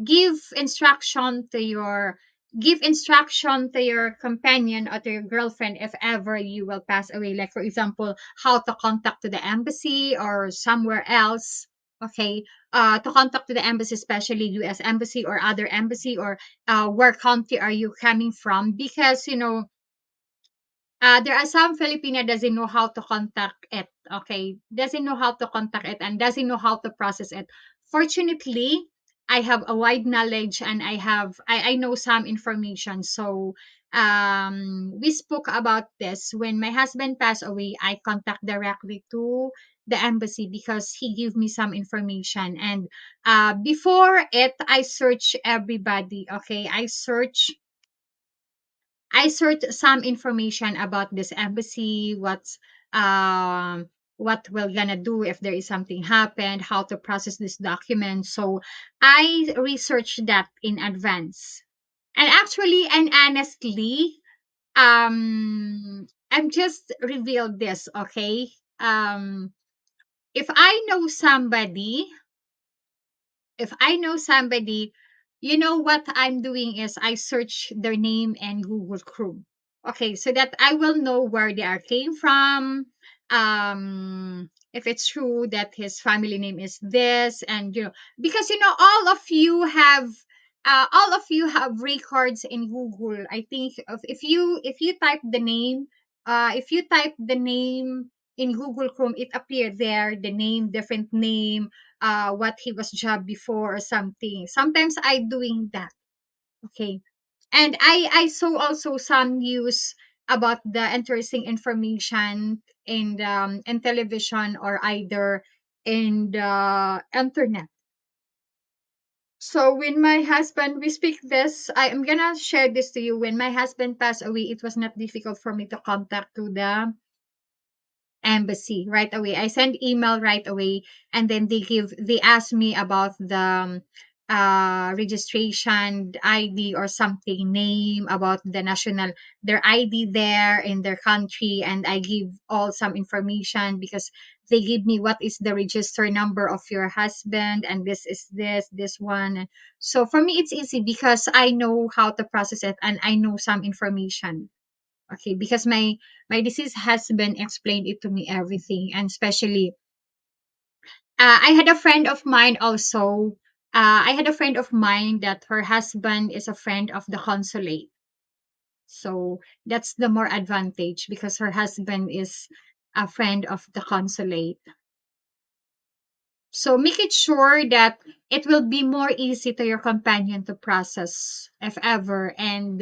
give instruction to your give instruction to your companion or to your girlfriend if ever you will pass away. Like for example, how to contact to the embassy or somewhere else. Okay, to contact to the embassy, especially U.S. embassy or other embassy, or where country are you coming from? Because there are some Filipino doesn't know how to contact it. Okay, doesn't know how to contact it and doesn't know how to process it. Fortunately, I have a wide knowledge and I know some information. So we spoke about this when my husband passed away. I contact directly to the embassy because he gave me some information. And before it, I search everybody. Okay, I searched some information about this embassy, what we're gonna do if there is something happened, how to process this document. So I researched that in advance. And actually and honestly, I'm just revealed this, okay? If I know somebody if I know somebody, what I'm doing is I search their name in Google Chrome. Okay, so that I will know where they are came from. If it's true that his family name is this, and because all of you have records in Google. I think if you type the name in Google Chrome, it appeared there, the name, different name, what he was job before or something. Sometimes I doing that. Okay. And I saw also some news about the interesting information in television or either in the internet. So when my husband we speak this, I am gonna share this to you. When my husband passed away, it was not difficult for me to contact to the embassy right away. I send email right away, and then they ask me about the registration ID or something, name, about the national, their ID there in their country, and I give all some information because they give me what is the register number of your husband, and this is this one. So for me it's easy because I know how to process it and I know some information. Okay, because my deceased husband explained it to me everything, and especially I had a friend of mine also. I had a friend of mine that her husband is a friend of the consulate, so that's the more advantage because her husband is a friend of the consulate. So make it sure that it will be more easy to your companion to process if ever, and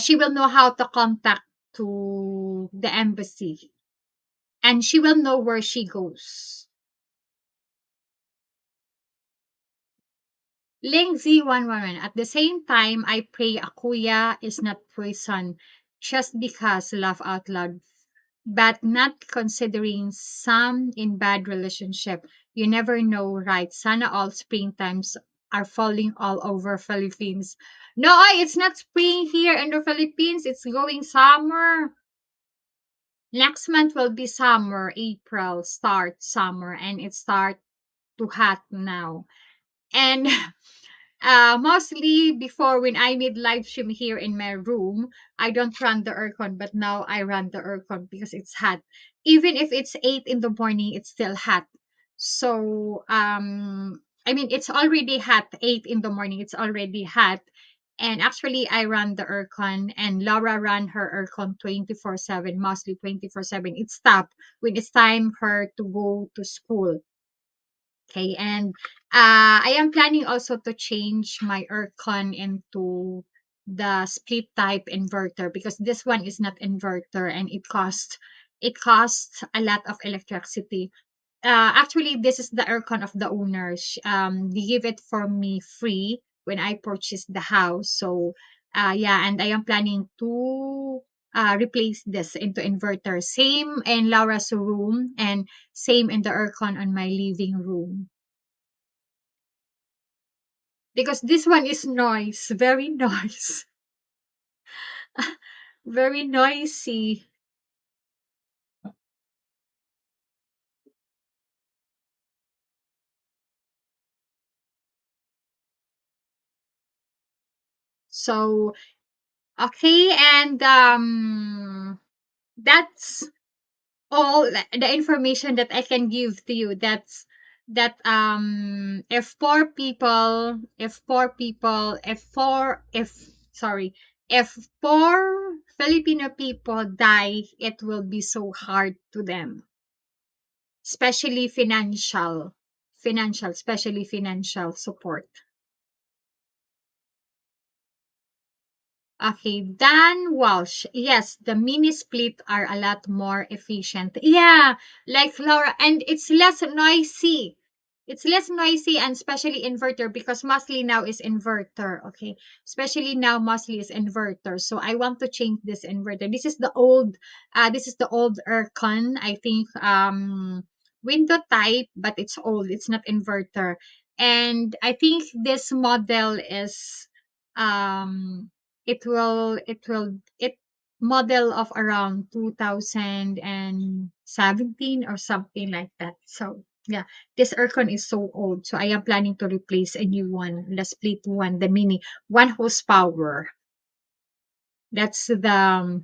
she will know how to contact to the embassy, and she will know where she goes. Ling Z111. At the same time, I pray a kuya is not poison just because laugh out loud, but not considering some in bad relationship. You never know, right? Sana all springtimes are falling all over Philippines. No, it's not spring here in the Philippines. It's going summer. Next month will be summer. April start summer, and it start to hot now. And mostly before, when I made live stream here in my room, I don't run the aircon, but now I run the aircon because it's hot. Even if it's 8 in the morning, it's still hot. So I mean it's already hot, 8 in the morning, it's already hot. And actually I run the aircon, and Laura ran her aircon 24/7, mostly 24/7. It stopped when it's time her to go to school. Okay, and I am planning also to change my aircon into the split type inverter because this one is not inverter, and it costs a lot of electricity. Actually, this is the aircon of the owners. They give it for me free when I purchased the house. So, yeah, and I am planning to replace this into inverter. Same in Laura's room and same in the aircon on my living room. Because this one is noise, very noise. Very noisy. So, okay, and that's all the information that I can give to you. That's that if sorry, if four Filipino people die, it will be so hard to them, especially especially financial support. Okay, Dan Walsh. Yes, the mini split are a lot more efficient. Yeah, like Laura, and it's less noisy. It's less noisy and especially inverter because mostly now is inverter. Okay, especially now mostly is inverter. So I want to change this inverter. This is the old aircon. I think window type, but it's old. It's not inverter. And I think this model is um it model of around 2017 or something like that. So yeah, this aircon is so old. So I am planning to replace a new one, the split one, the mini 1 horsepower. That's the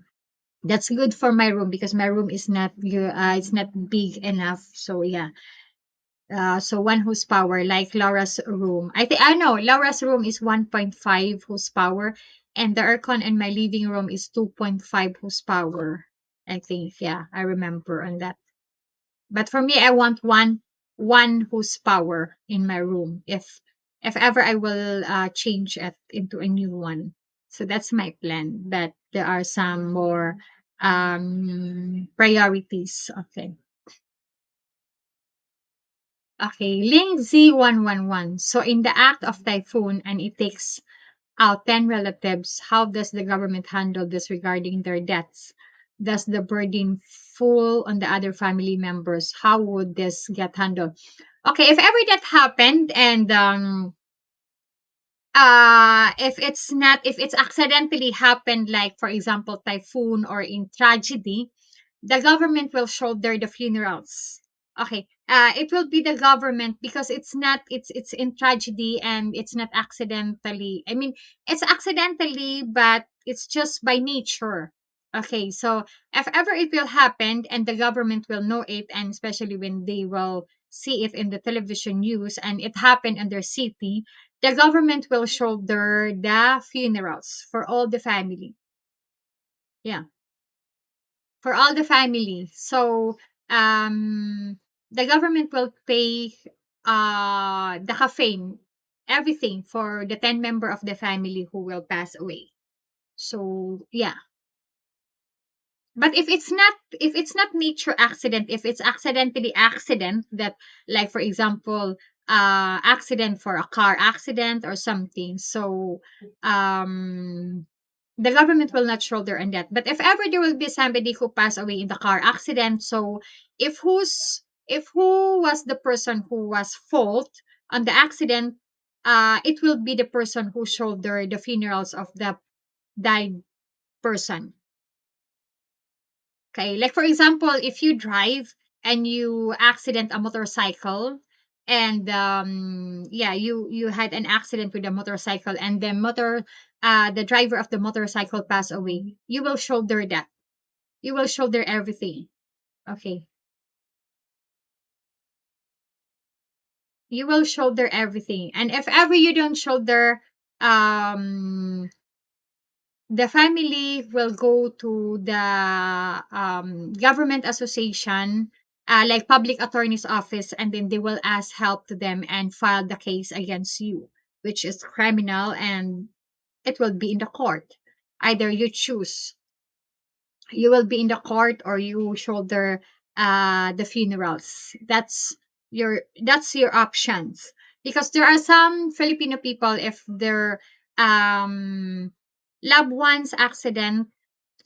that's good for my room because my room is it's not big enough. So yeah, so 1 horsepower, like Laura's room. I know Laura's room is 1.5 horsepower, and the aircon in my living room is 2.5 horsepower. I think, yeah, I remember on that. But for me, I want one horsepower in my room. If ever I will change it into a new one. So that's my plan. But there are some more priorities. Okay. Okay, link Z111. So in the act of typhoon and it takes out 10 relatives, how does the government handle this regarding their deaths? Does the burden fall on the other family members? How would this get handled? Okay, if ever that happened and if it's accidentally happened, like for example typhoon or in tragedy, the government will shoulder the funerals. Okay, it will be the government because it's in tragedy and it's not accidentally. I mean, it's accidentally, but it's just by nature. Okay, so if ever it will happen and the government will know it, and especially when they will see it in the television news and it happened in their city, the government will shoulder the funerals for all the family. Yeah, for all the family. So the government will pay the kafane, everything for the 10 member of the family who will pass away. So yeah. But if it's not nature accident, if it's accidentally accident that, like for example accident for a car accident or something, so um the government will not shoulder on that. But if ever there will be somebody who passed away in the car accident, so if who was the person who was fault on the accident, it will be the person who shoulder the funerals of the died person. Okay, like for example, if you drive and you accident a motorcycle, and yeah, you had an accident with a motorcycle, and the driver of the motorcycle passed away, you will shoulder that. You will shoulder everything. Okay, you will shoulder everything, and if ever you don't shoulder, um the family will go to the government association, like public attorney's office, and then they will ask help to them and file the case against you, which is criminal, and it will be in the court. Either you choose, you will be in the court or you shoulder the funerals. That's your options, because there are some Filipino people, if their um loved ones accident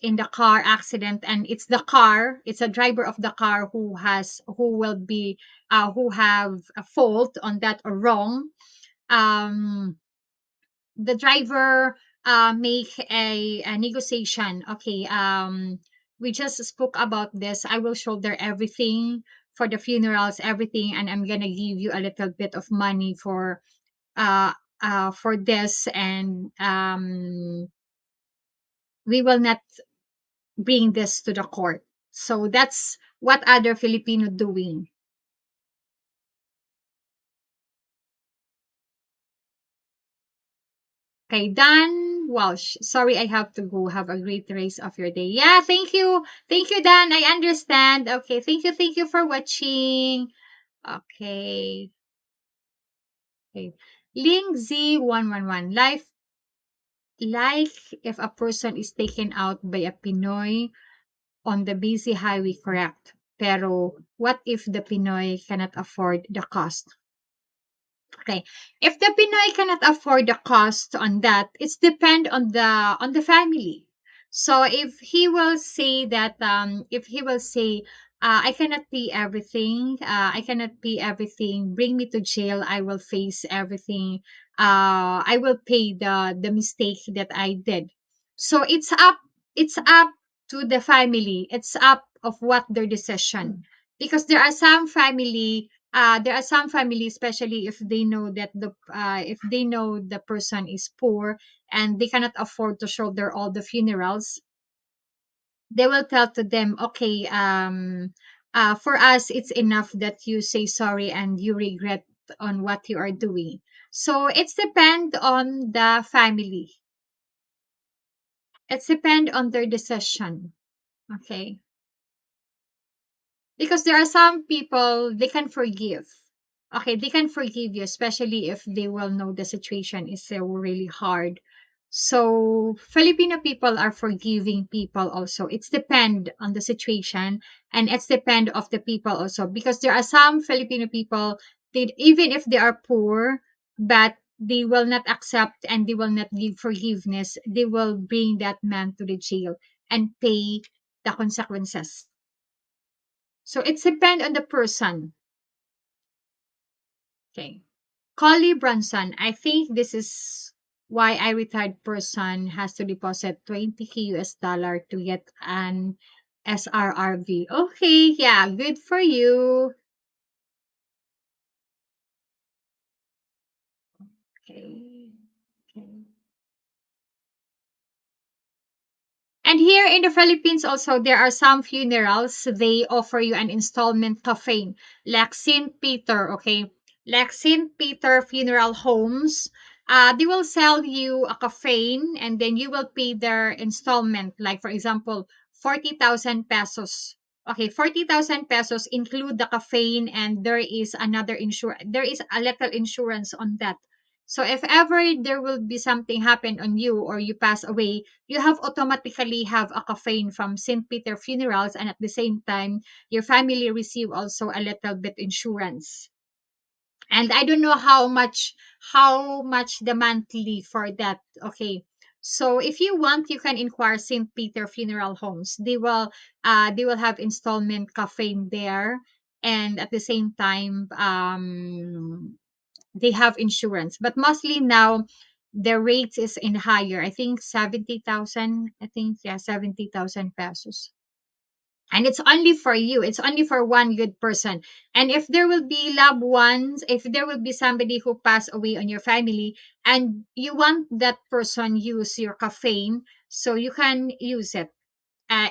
in the car accident, and it's a driver of the car who have a fault on that or wrong, um the driver make a negotiation. Okay, we just spoke about this. I will shoulder everything for the funerals, everything, and I'm gonna give you a little bit of money uh for this, and we will not bring this to the court. So that's what other Filipino doing. Okay, Dan Walsh. Sorry, I have to go. Have a great rest of your day. Yeah, thank you. Thank you, Dan. I understand. Okay, thank you. Thank you for watching. Okay. Okay. Link Z111. Like if a person is taken out by a Pinoy on the busy highway, correct. Pero what if the Pinoy cannot afford the cost? Okay. If the Pinoy cannot afford the cost on that, it's depend on the family. So if he will say I cannot pay everything, I cannot pay everything, bring me to jail, I will face everything. I will pay the mistake that I did. So it's up to the family. It's up of what their decision. Because there are some families, especially if they know the person is poor and they cannot afford to shoulder all the funerals, they will tell to them, okay, for us it's enough that you say sorry and you regret on what you are doing. So it's depend on the family. It's depend on their decision. Okay, because there are some people they can forgive. Okay, they can forgive you, especially if they will know the situation is so really hard. So Filipino people are forgiving people also. It's depend on the situation, and it's depend of the people also, because there are some Filipino people that even if they are poor, but they will not accept and they will not give forgiveness, they will bring that man to the jail and pay the consequences. So it's depend on the person. Okay. Collie Brunson, I think this is why a retired person has to deposit 20k US dollar to get an SRRV. Okay, yeah, good for you. Okay. Okay. And here in the Philippines also, there are some funerals, they offer you an installment cafe, like St. Peter, okay? Like St. Peter Funeral Homes. They will sell you a cafe and then you will pay their installment, like for example, 40,000 pesos. Okay, 40,000 pesos include the cafe and there is another insurance. There is a little insurance on that. So if ever there will be something happen on you or you pass away, you have automatically have a caffeine from St. Peter Funerals, and at the same time your family receive also a little bit insurance. And I don't know how much the monthly for that. Okay. So if you want, you can inquire St. Peter Funeral Homes. They will have installment caffeine there, and at the same time they have insurance, but mostly now the rate is in higher. I think 70,000. I think, yeah, 70,000 pesos. And it's only for you. It's only for one good person. And if there will be loved ones, if there will be somebody who passed away on your family, and you want that person use your caffeine, so you can use it.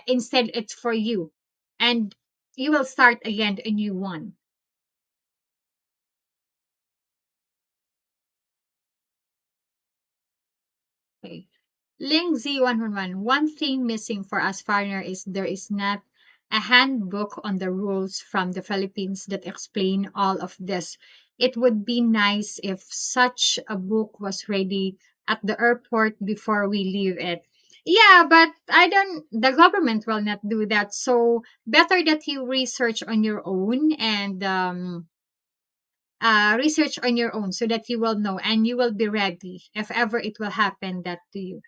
Instead, it's for you, and you will start again a new one. Okay. Link Z111. One thing missing for us foreigner is there is not a handbook on the rules from the Philippines that explain all of this. It would be nice if such a book was ready at the airport before we leave it. Yeah, but the government will not do that. So better that you research on your own and research on your own so that you will know and you will be ready if ever it will happen that to you.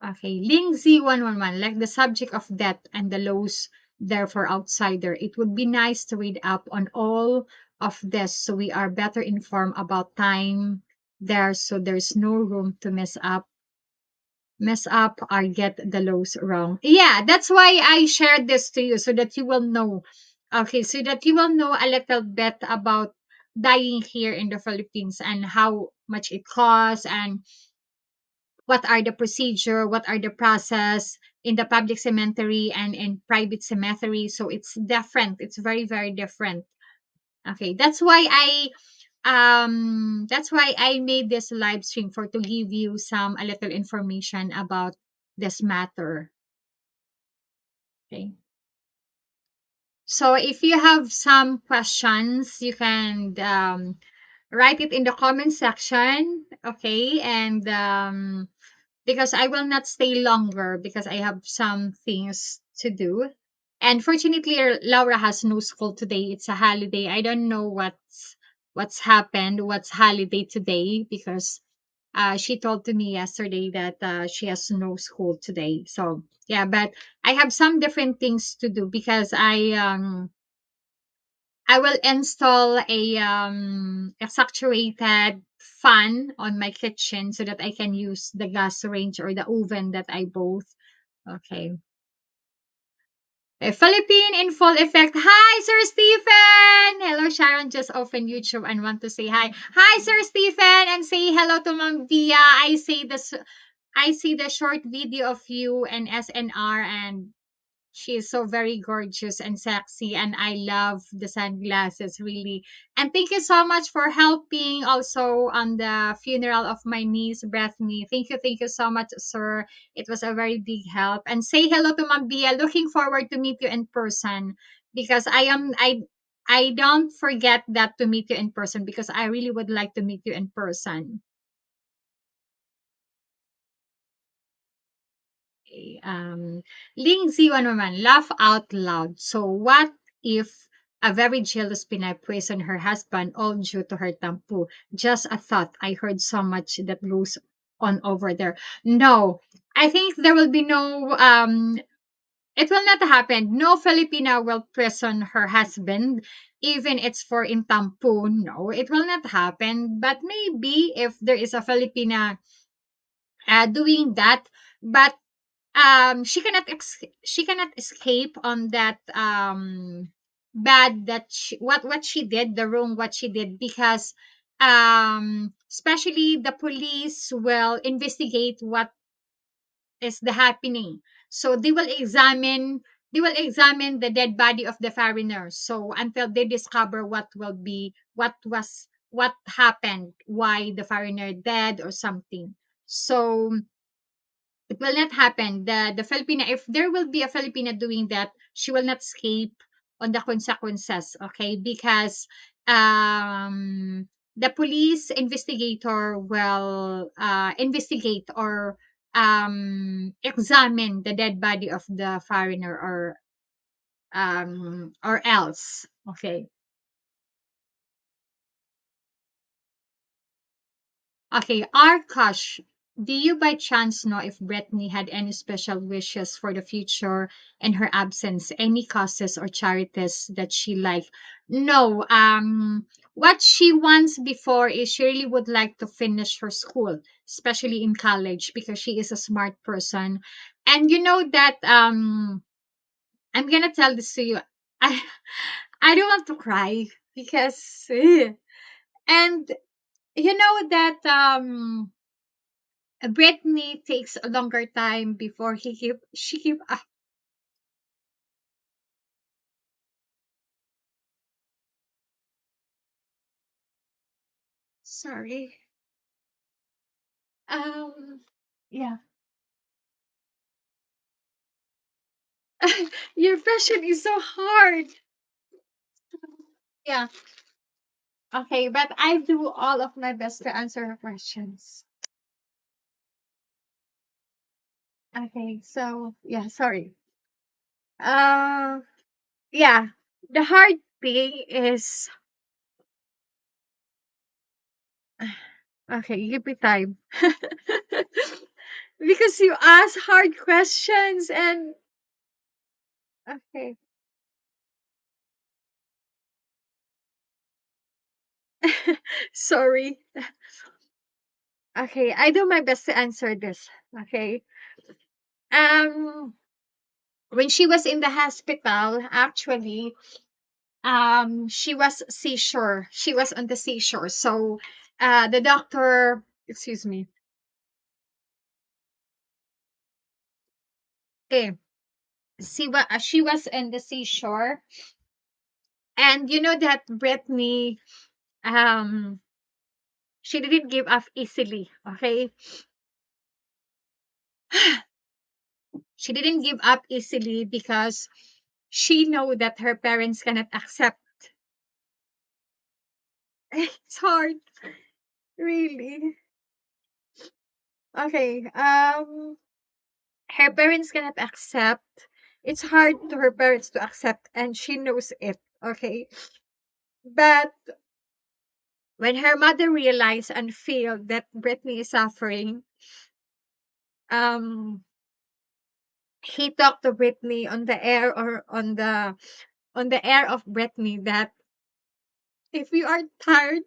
Okay, link Z111, like the subject of death and the laws therefore outsider. It would be nice to read up on all of this, so we are better informed about time there, so there's no room to mess up or get the laws wrong. Yeah, that's why I shared this to you, so that you will know. Okay, so that you will know a little bit about dying here in the Philippines and how much it costs, and what are the procedure, what are the process in the public cemetery and in private cemetery. So it's different. It's very, very different. Okay, that's why I made this live stream, for to give you some a little information about this matter. Okay. So if you have some questions, you can write it in the comment section. Okay. And because I will not stay longer because I have some things to do. And fortunately, Laura has no school today. It's a holiday. I don't know what's happened, what's holiday today, because she told to me yesterday that she has no school today. So yeah, but I have some different things to do, because I will install a saturated fan on my kitchen, so that I can use the gas range or the oven that I bought. Okay. A Philippine in full effect. Hi, Sir Stephen. Hello, Sharon. Just opened YouTube and want to say hi. Hi, Sir Stephen, and say hello to Mom Dia. I see the short video of you and SNR, and she is so very gorgeous and sexy, and I love the sunglasses, really. And thank you so much for helping also on the funeral of my niece Bethany. Thank you so much, sir. It was a very big help. And say hello to Mabia. Looking forward to meet you in person, because I don't forget that to meet you in person, because I really would like to meet you in person. Ling Ziwan naman, laugh out loud. So what if a very jealous Pinay poisoned her husband, all due to her tampu? Just a thought. I heard so much that goes on over there. No, I think there will be no, it will not happen. No Filipina will poison her husband, even it's for in tampu. No, it will not happen. But maybe if there is a Filipina doing that, but she cannot escape on that bad that what she did, the wrong what she did, because especially the police will investigate what is the happening. So they will examine the dead body of the foreigner, so until they discover what happened, why the foreigner dead or something. So it will not happen. The Filipina, if there will be a Filipina doing that, she will not escape on the consequences. Okay, because the police investigator will investigate or examine the dead body of the foreigner, or else. Okay. Okay, Arkash, do you by chance know if Brittany had any special wishes for the future in her absence? Any causes or charities that she like? No. What she wants before is she really would like to finish her school, especially in college, because she is a smart person. And you know that I'm gonna tell this to you. I I don't want to cry because and you know that Brittany takes a longer time before she keep sorry. Um yeah. Your question is so hard. Yeah. Okay, but I do all of my best to answer her questions. Okay, so yeah, sorry. Uh yeah. The hard thing is okay, give me time. Because you ask hard questions and okay. Sorry. Okay, I do my best to answer this. Okay. Um, when she was in the hospital, actually, she was seashore. She was on the seashore. So, the doctor, excuse me. Okay, she was in the seashore, and you know that Brittany, um, she didn't give up easily. Okay, she didn't give up easily because she know that her parents cannot accept. It's hard, really. Okay, her parents cannot accept. It's hard to her parents to accept, and she knows it. Okay, but when her mother realized and feel that Brittany is suffering, um, he talked to Brittany on the air or on the air of Brittany that if you are tired,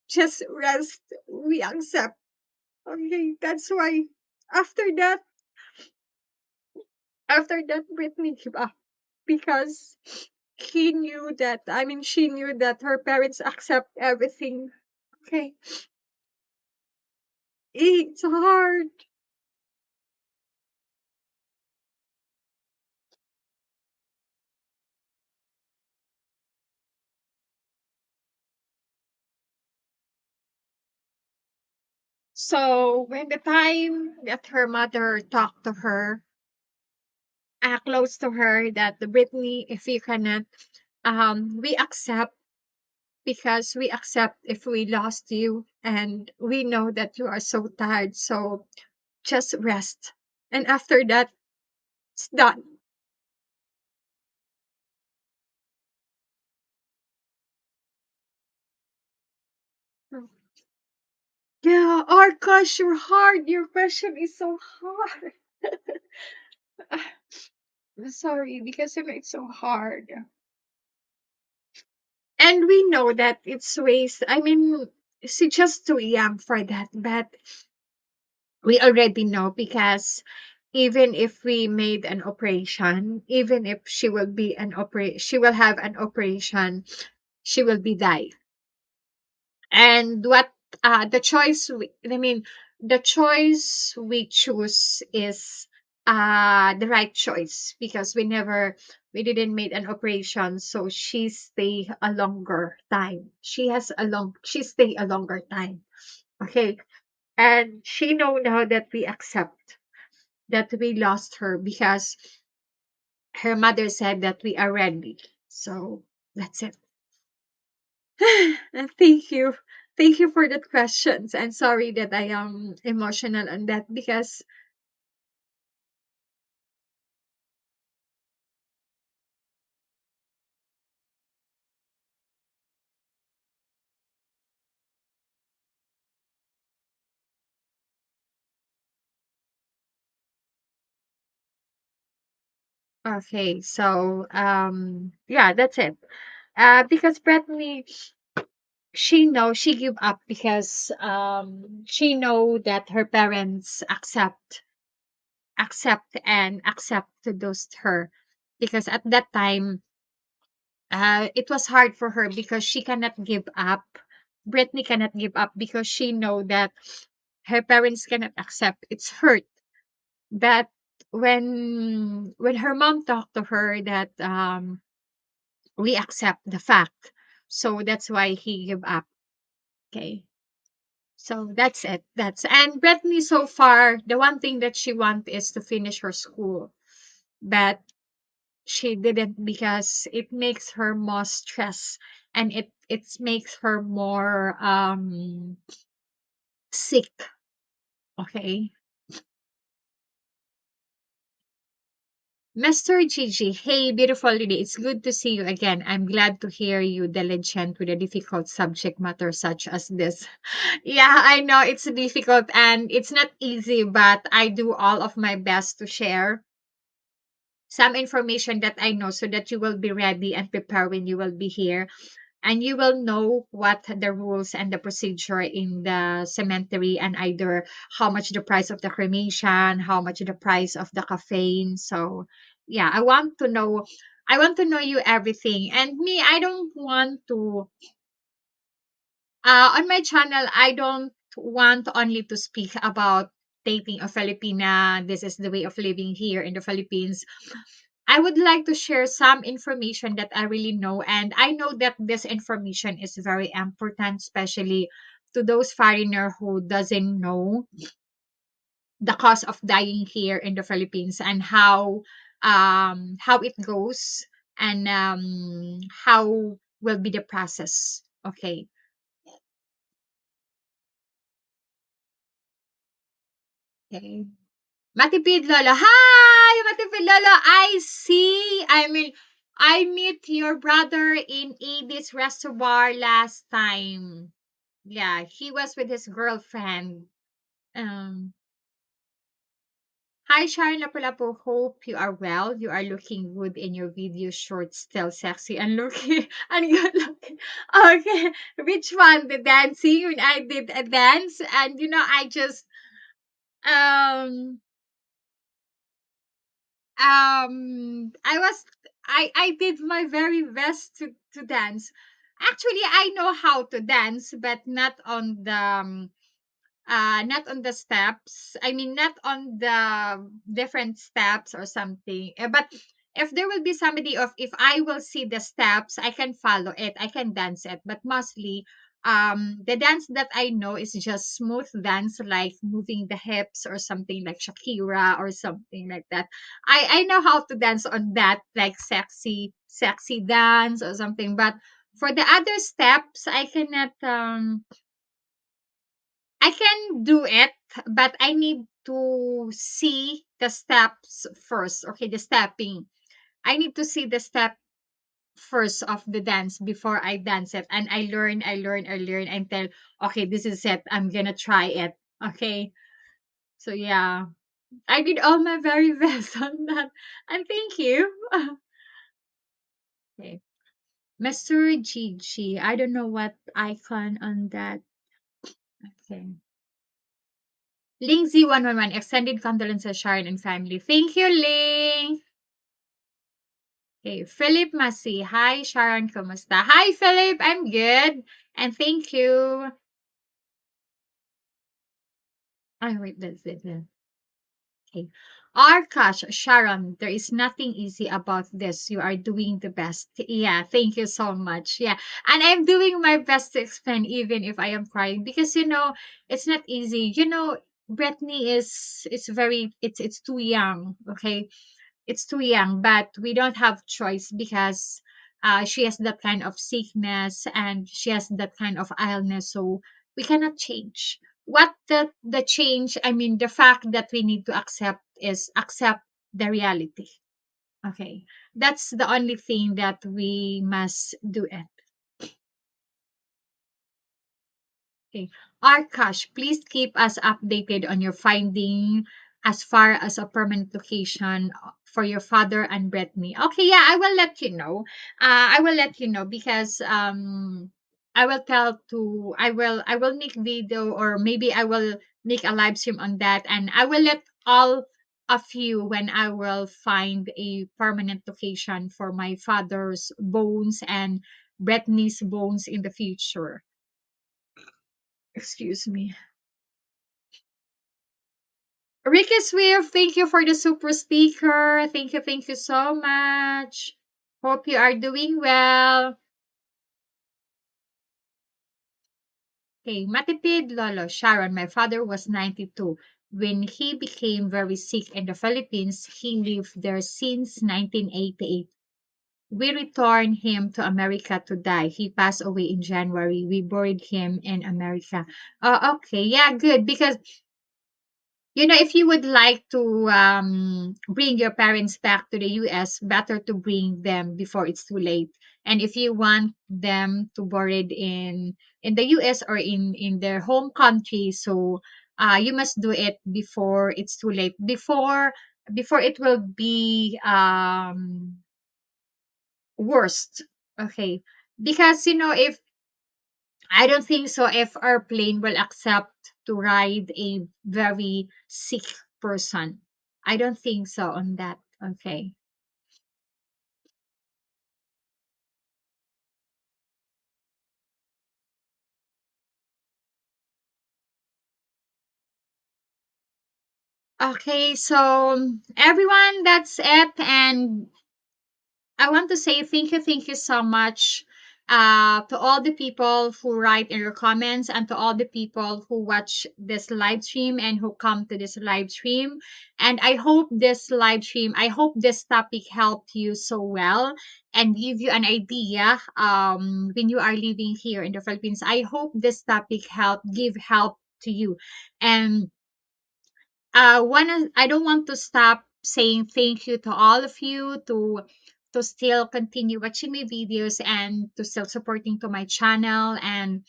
just rest. We accept. Okay, that's why after that, after that, Brittany gave up because she knew that her parents accept everything. Okay, it's hard. So when the time that her mother talked to her, close to her, that Brittany, if you cannot, we accept because we accept if we lost you, and we know that you are so tired. So just rest, and after that, it's done. Yeah, our gosh, you're hard. Your question is so hard. I'm sorry because you make so hard. And we know that it's waste. I mean, she's just too young for that, but we already know because even if we made an operation, even if she will have an operation, she will be die. And what the choice I mean, the choice we choose is the right choice because we didn't make an operation, so she stay a longer time. She stay a longer time. Okay. And she know now that we accept that we lost her because her mother said that we are ready. So that's it. And thank you. Thank you for that questions. And sorry that I am emotional on that because okay, so yeah, that's it. Because Brittany, she give up because she know that her parents accept to lose her because at that time it was hard for her because she cannot give up. Brittany cannot give up because she know that her parents cannot accept. It's hurt. But when her mom talked to her that we accept the fact, so that's why he give up. Okay. So that's it. That's and Brittany so far, the one thing that she want is to finish her school. But she didn't because it makes her more stressed and it makes her more sick. Okay. Mr. Gigi, hey, beautiful lady. It's good to see you again. I'm glad to hear you diligent with a difficult subject matter such as this. Yeah, I know it's difficult and it's not easy, but I do all of my best to share some information that I know so that you will be ready and prepared when you will be here. and you will know what the rules and the procedure in the cemetery, and either how much the price of the cremation, how much the price of the caffeine. So yeah, I want to know you everything. And me, I don't want to on my channel, I don't want only to speak about dating a Filipina. This is the way of living here in the Philippines. I would like to share some information that I really know. And I know that this information is very important, especially to those foreigner who doesn't know the cost of dying here in the Philippines, and how it goes, and how will be the process. Okay. Okay. Matipid Lolo. Hi, Matipid Lolo. I see. I meet your brother in Edith's Reservoir last time. Yeah, he was with his girlfriend. Um, Hi, Sharon Lapu-Lapu. Hope you are well. You are looking good in your video short, still sexy and looking and good looking. Okay, which one? The dancing? When I did a dance, and I just um I did my very best to dance. Actually, I know how to dance, but not on the steps. I mean, not on the different steps or something. But if there will be somebody, of if I will see the steps, I can follow it. I can dance it. But mostly, the dance that I know is just smooth dance, like moving the hips or something like Shakira or something like that. I know how to dance on that, like sexy dance or something. But for the other steps, I can do it, but I need to see the steps first. Okay, the stepping. I need to see the step first of the dance before I dance it. And I learn until, okay, this is it. I'm gonna try it. Okay. So yeah, I did all my very best on that. And thank you. Okay. Mr. Gigi. I don't know what icon on that. Okay. Ling Z111, extended condolences, Sharon and family. Thank you, Ling. Okay, Philip Masi. Hi, Sharon. Kumusta? Hi, Philip. I'm good. And thank you. I wait, that's it. Okay. Arkash, Sharon, there is nothing easy about this. You are doing the best. Yeah, thank you so much. Yeah. And I'm doing my best to explain even if I am crying, because it's not easy. Brittany is it's very it's too young, okay? It's too young, but we don't have choice, because she has that kind of sickness, and she has that kind of illness, so we cannot change. What the change, I mean, the fact that we need to accept the reality. Okay, that's the only thing that we must do it. Okay. Arkash, please keep us updated on your finding as far as a permanent location for your father and Brittany. Okay, yeah, I will let you know. I will let you know, because I will make video, or maybe I will make a live stream on that, and I will let all of you when I will find a permanent location for my father's bones and Brittany's bones in the future. Excuse me. Ricky Swift, thank you for the super sticker. Thank you so much. Hope you are doing well. Okay, Matipid Lolo, Sharon, my father was 92. When he became very sick in the Philippines, he lived there since 1988. We returned him to America to die. He passed away in January. We buried him in America. Oh, okay. Yeah, good. Because if you would like to bring your parents back to the US, better to bring them before it's too late. And if you want them to buried in the US, or in their home country, so you must do it before it's too late. Before it will be worst. Okay. Because if I don't think so if our plane will accept to ride a very sick person. I don't think so on that. Okay. Okay, so everyone, that's it. And I want to say thank you so much to all the people who write in your comments and to all the people who watch this live stream and who come to this live stream. And I hope this topic helped you so well and give you an idea when you are living here in the Philippines. I hope this topic give help to you. And I don't want to stop saying thank you to all of you to still continue watching my videos and to still supporting to my channel. And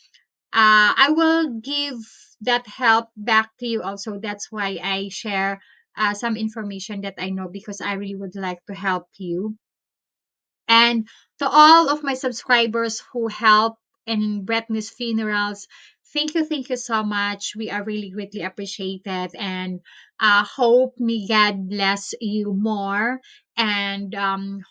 I will give that help back to you also. That's why I share some information that I know, because I really would like to help you. And to all of my subscribers who help in Britney's funerals, thank you so much. We are really greatly appreciated, and hope may God bless you more, and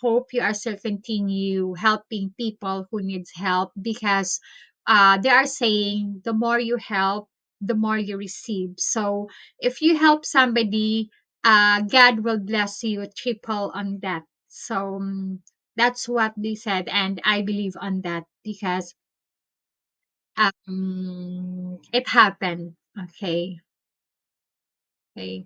hope you are still continue helping people who needs help, because they are saying the more you help, the more you receive. So if you help somebody, God will bless you triple on that. So that's what they said, and I believe on that, because it happened. Okay. Okay.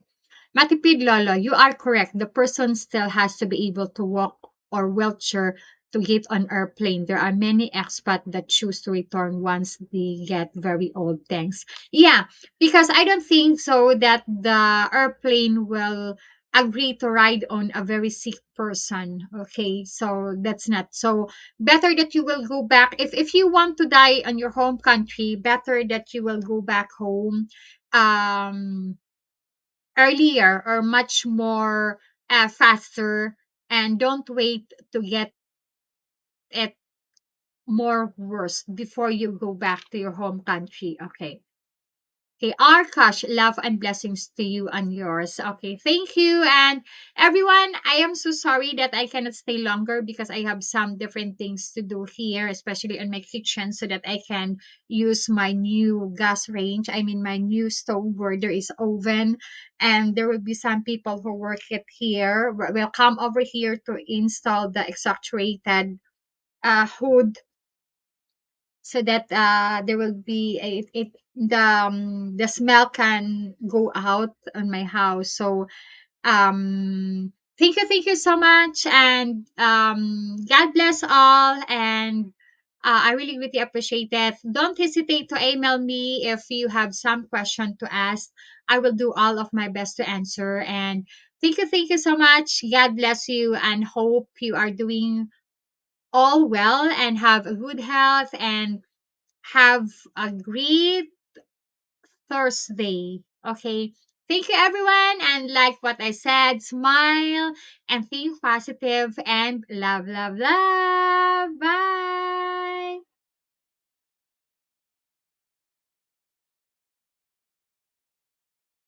Matipid Lolo, you are correct. The person still has to be able to walk or wheelchair to get on airplane. There are many expats that choose to return once they get very old. Thanks. Yeah, because I don't think so that the airplane will agree to ride on a very sick person. Okay, so that's not so. Better that you will go back. If you want to die on your home country, better that you will go back home. Earlier or much more faster, and don't wait to get it more worse before you go back to your home country. Okay. Okay, Arkash, love and blessings to you and yours. Okay, thank you. And everyone, I am so sorry that I cannot stay longer, because I have some different things to do here, especially in my kitchen, so that I can use my new gas range. I mean, my new stove where there is oven, and there will be some people who work it here. Will come over here to install the extracted hood, so that there will be the smell can go out on my house. So thank you so much, and God bless all. And I really really appreciate it. Don't hesitate to email me if you have some question to ask. I will do all of my best to answer. And thank you so much. God bless you, and hope you are doing all well and have a good health, and have a great Thursday. Okay. Thank you, everyone. And like what I said, smile and think positive and love, love, love. Bye.